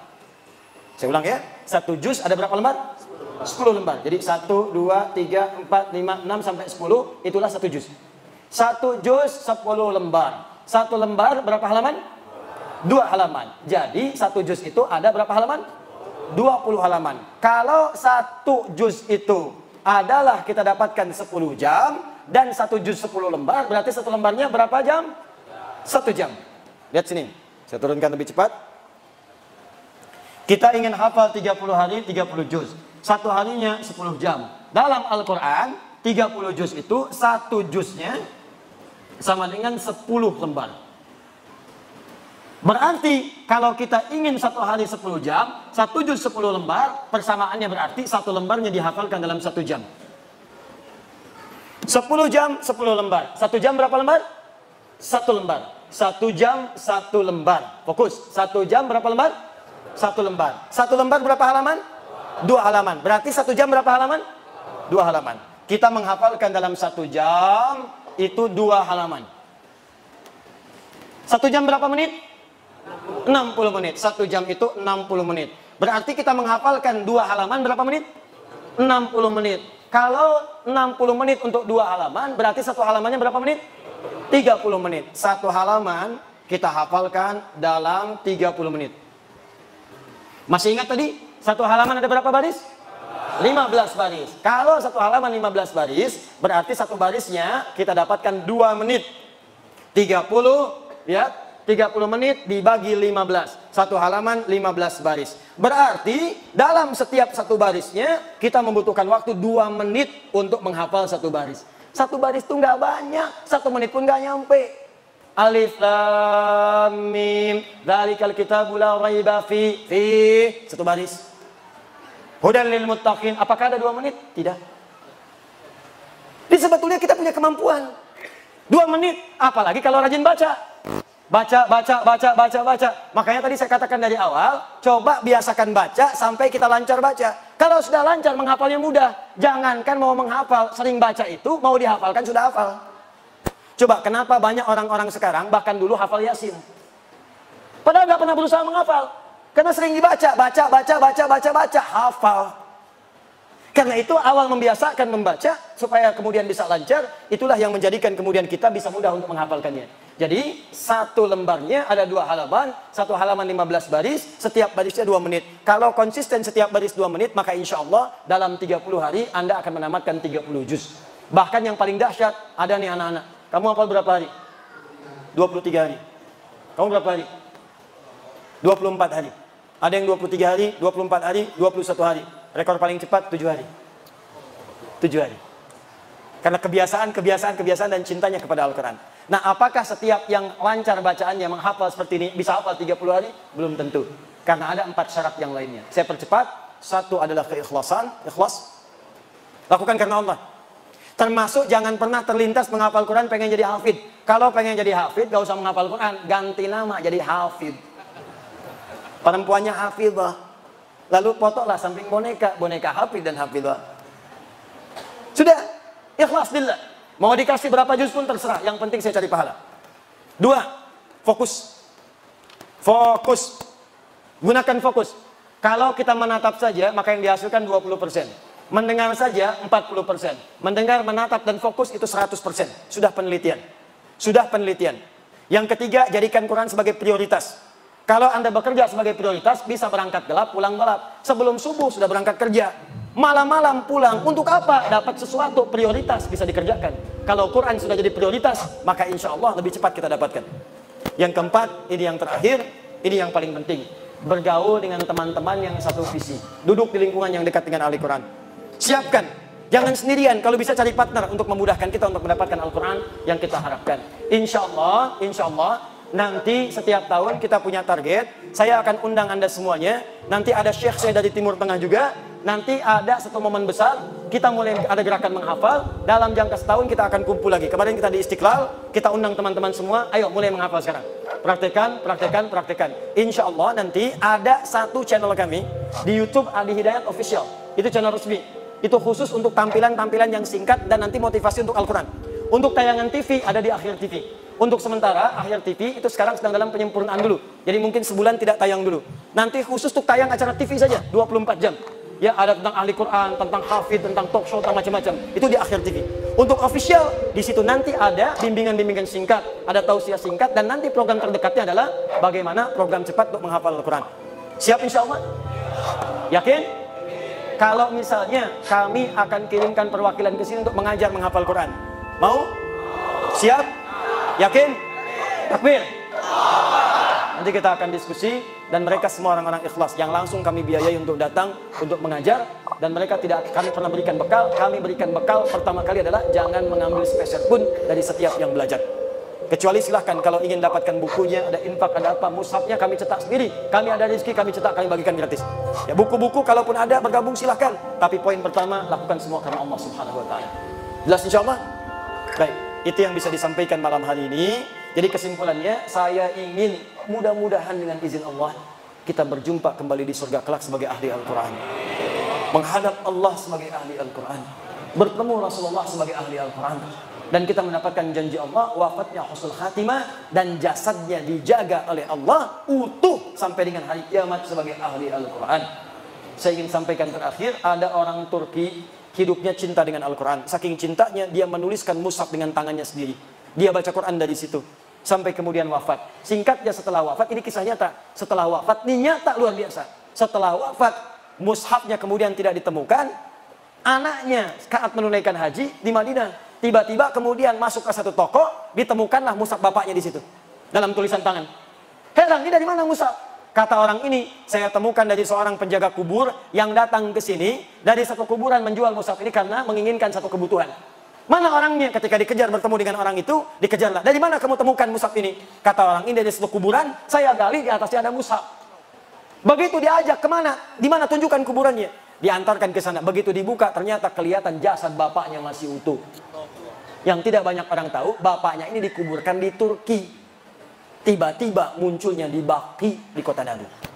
Saya ulang ya, 1 juz ada berapa lembar? 10 lembar. Jadi 1, 2, 3, 4, 5, 6 sampai 10, itulah 1 juz. 1 juz 10 lembar. 1 lembar berapa halaman? 2 halaman. Jadi 1 juz itu ada berapa halaman? 20 halaman. Kalau 1 juz itu adalah kita dapatkan 10 jam dan 1 juz 10 lembar, berarti 1 lembarnya berapa jam? 1 jam. Lihat sini. Saya turunkan lebih cepat. Kita ingin hafal 30 hari 30 juz. 1 harinya 10 jam. Dalam Al-Quran 30 juz itu 1 juznya sama dengan 10 lembar. Berarti kalau kita ingin satu hari 10 jam, 1 juz 10 lembar, persamaannya berarti 1 lembarnya dihafalkan dalam 1 jam. 10 jam 10 lembar. 1 jam berapa lembar? 1 lembar. 1 jam 1 lembar. Fokus. 1 jam berapa lembar? 1 lembar. 1 lembar berapa halaman? 2 halaman. Berarti 1 jam berapa halaman? 2 halaman. Kita menghafalkan dalam 1 jam itu 2 halaman. 1 jam berapa menit? 60 menit. 1 jam itu 60 menit. Berarti kita menghafalkan 2 halaman berapa menit? 60 menit. Kalau 60 menit untuk 2 halaman, berarti 1 halamannya berapa menit? 30 menit. 1 halaman kita hafalkan dalam 30 menit. Masih ingat tadi? 1 halaman ada berapa baris? 15 baris. Kalau 1 halaman 15 baris, berarti 1 barisnya kita dapatkan 2 menit. 30 ya. 30 menit dibagi 15. 1 halaman 15 baris. Berarti dalam setiap 1 barisnya kita membutuhkan waktu 2 menit untuk menghafal 1 baris. 1 baris itu nggak banyak. 1 menit pun nggak nyampe. Alif lam mim dzalikal kitabu la raiba fi 1 baris. Hudan lil muttaqin. Apakah ada 2 menit? Tidak. Jadi sebetulnya kita punya kemampuan 2 menit, apalagi kalau rajin baca. Baca. Makanya tadi saya katakan dari awal, coba biasakan baca sampai kita lancar baca. Kalau sudah lancar, menghafalnya mudah. Jangankan mau menghafal, sering baca itu, mau dihafalkan sudah hafal. Coba, kenapa banyak orang-orang sekarang, bahkan dulu hafal Yasin? Padahal nggak pernah berusaha menghafal. Karena sering dibaca, baca, hafal. Karena itu awal membiasakan membaca, supaya kemudian bisa lancar, itulah yang menjadikan kemudian kita bisa mudah untuk menghafalkannya. Jadi 1 lembarnya ada 2 halaman, 1 halaman 15 baris, setiap barisnya 2 menit. Kalau konsisten setiap baris 2 menit, maka insya Allah dalam 30 hari Anda akan menamatkan 30 juz. Bahkan yang paling dahsyat, ada nih anak-anak. Kamu hafal berapa hari? 23 hari. Kamu berapa hari? 24 hari. Ada yang 23 hari, 24 hari, 21 hari. Rekor paling cepat 7 hari. 7 hari. Karena kebiasaan dan cintanya kepada Al-Quran. Nah, apakah setiap yang lancar bacaannya menghafal seperti ini bisa hafal 30 hari? Belum tentu. Karena ada 4 syarat yang lainnya. Saya percepat. 1 adalah keikhlasan. Ikhlas. Lakukan karena Allah. Termasuk jangan pernah terlintas menghafal Quran pengen jadi hafid. Kalau pengen jadi hafid, gak usah menghafal Quran. Ganti nama jadi hafid. Perempuannya hafidah. Lalu fotolah samping boneka. Boneka hafid dan hafidah. Sudah. Ikhlas billah. Mau dikasih berapa juz pun terserah. Yang penting saya cari pahala. 2. Fokus. Fokus. Gunakan fokus. Kalau kita menatap saja, maka yang dihasilkan 20%. Mendengar saja 40%. Mendengar, menatap, dan fokus itu 100%. Sudah penelitian. Sudah penelitian. Yang ketiga, jadikan Quran sebagai prioritas. Kalau Anda bekerja sebagai prioritas, bisa berangkat gelap, pulang gelap. Sebelum subuh sudah berangkat kerja. Malam-malam pulang, untuk apa? Dapat sesuatu, prioritas bisa dikerjakan. Kalau Quran sudah jadi prioritas, maka insya Allah lebih cepat kita dapatkan. Yang keempat, ini yang terakhir, ini yang paling penting. Bergaul dengan teman-teman yang satu visi. Duduk di lingkungan yang dekat dengan ahli Quran. Siapkan, jangan sendirian. Kalau bisa cari partner untuk memudahkan kita untuk mendapatkan Al-Quran yang kita harapkan. Insya Allah, nanti setiap tahun kita punya target. Saya akan undang Anda semuanya. Nanti ada syekh saya dari Timur Tengah juga. Nanti ada satu momen besar, kita mulai ada gerakan menghafal. Dalam jangka setahun kita akan kumpul lagi. Kemarin kita di Istiqlal, kita undang teman-teman semua, ayo mulai menghafal sekarang. Praktekan. Insya Allah nanti ada satu channel kami di YouTube, Adi Hidayat Official. Itu channel resmi. Itu khusus untuk tampilan-tampilan yang singkat dan nanti motivasi untuk Al-Quran. Untuk tayangan TV ada di Akhir TV. Untuk sementara Akhir TV itu sekarang sedang dalam penyempurnaan dulu. Jadi mungkin sebulan tidak tayang dulu. Nanti khusus untuk tayang acara TV saja 24 jam. Ya, ada tentang ahli Quran, tentang hafid, tentang talk show, tentang macam-macam. Itu di Akhir TV. Untuk official, di situ nanti ada bimbingan-bimbingan singkat, ada tausiah singkat, dan nanti program terdekatnya adalah bagaimana program cepat untuk menghafal Al-Quran. Siap insya Allah? Yakin? Kalau misalnya kami akan kirimkan perwakilan ke sini untuk mengajar menghafal Quran. Mau? Siap? Yakin? Takbir? Nanti kita akan diskusi dan mereka semua orang-orang ikhlas yang langsung kami biayai untuk datang untuk mengajar, dan mereka tidak kami pernah berikan bekal. Kami berikan bekal pertama kali adalah jangan mengambil spesial pun dari setiap yang belajar. Kecuali silahkan kalau ingin dapatkan bukunya, ada infak, ada apa, mushafnya kami cetak sendiri. Kami ada rezeki, kami cetak, kami bagikan gratis. Ya, buku-buku kalaupun ada bergabung silahkan. Tapi poin pertama, lakukan semua karena Allah Subhanahu wa taala. Jelas insyaallah? Baik, itu yang bisa disampaikan malam hari ini. Jadi kesimpulannya, saya ingin mudah-mudahan dengan izin Allah kita berjumpa kembali di surga kelak sebagai ahli Al-Qur'an. Menghadap Allah sebagai ahli Al-Qur'an. Bertemu Rasulullah sebagai ahli Al-Qur'an. Dan kita mendapatkan janji Allah, wafatnya husnul khatimah dan jasadnya dijaga oleh Allah utuh sampai dengan hari kiamat sebagai ahli Al-Quran. Saya ingin sampaikan terakhir, ada orang Turki hidupnya cinta dengan Al-Quran. Saking cintanya dia menuliskan mushaf dengan tangannya sendiri. Dia baca Quran dari situ sampai kemudian wafat. Singkatnya setelah wafat, ini kisah nyata. Setelah wafat, ini nyata luar biasa. Setelah wafat, mushafnya kemudian tidak ditemukan. Anaknya saat menunaikan haji di Madinah, tiba-tiba kemudian masuk ke satu toko, ditemukanlah mushaf bapaknya di situ dalam tulisan tangan. Heran, ini dari mana mushaf? Kata orang ini, saya temukan dari seorang penjaga kubur yang datang ke sini dari satu kuburan menjual mushaf ini karena menginginkan satu kebutuhan. Mana orangnya? Ketika dikejar bertemu dengan orang itu, dikejarlah. Dari mana kamu temukan mushaf ini? Kata orang ini, dari satu kuburan, saya gali di atasnya ada mushaf. Begitu diajak kemana? Di mana tunjukkan kuburannya? Diantarkan ke sana. Begitu dibuka, ternyata kelihatan jasad bapaknya masih utuh. Yang tidak banyak orang tahu, bapaknya ini dikuburkan di Turki. Tiba-tiba munculnya di Baqi di kota Daru.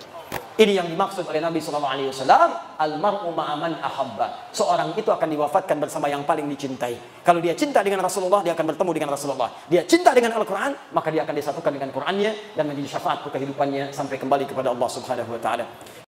Ini yang dimaksud oleh Nabi SAW, almar'u ma'aman ahabba. Seorang itu akan diwafatkan bersama yang paling dicintai. Kalau dia cinta dengan Rasulullah, dia akan bertemu dengan Rasulullah. Dia cinta dengan Al-Quran, maka dia akan disatukan dengan Qurannya dan menjadi syafaat kehidupannya sampai kembali kepada Allah Subhanahu wa taala.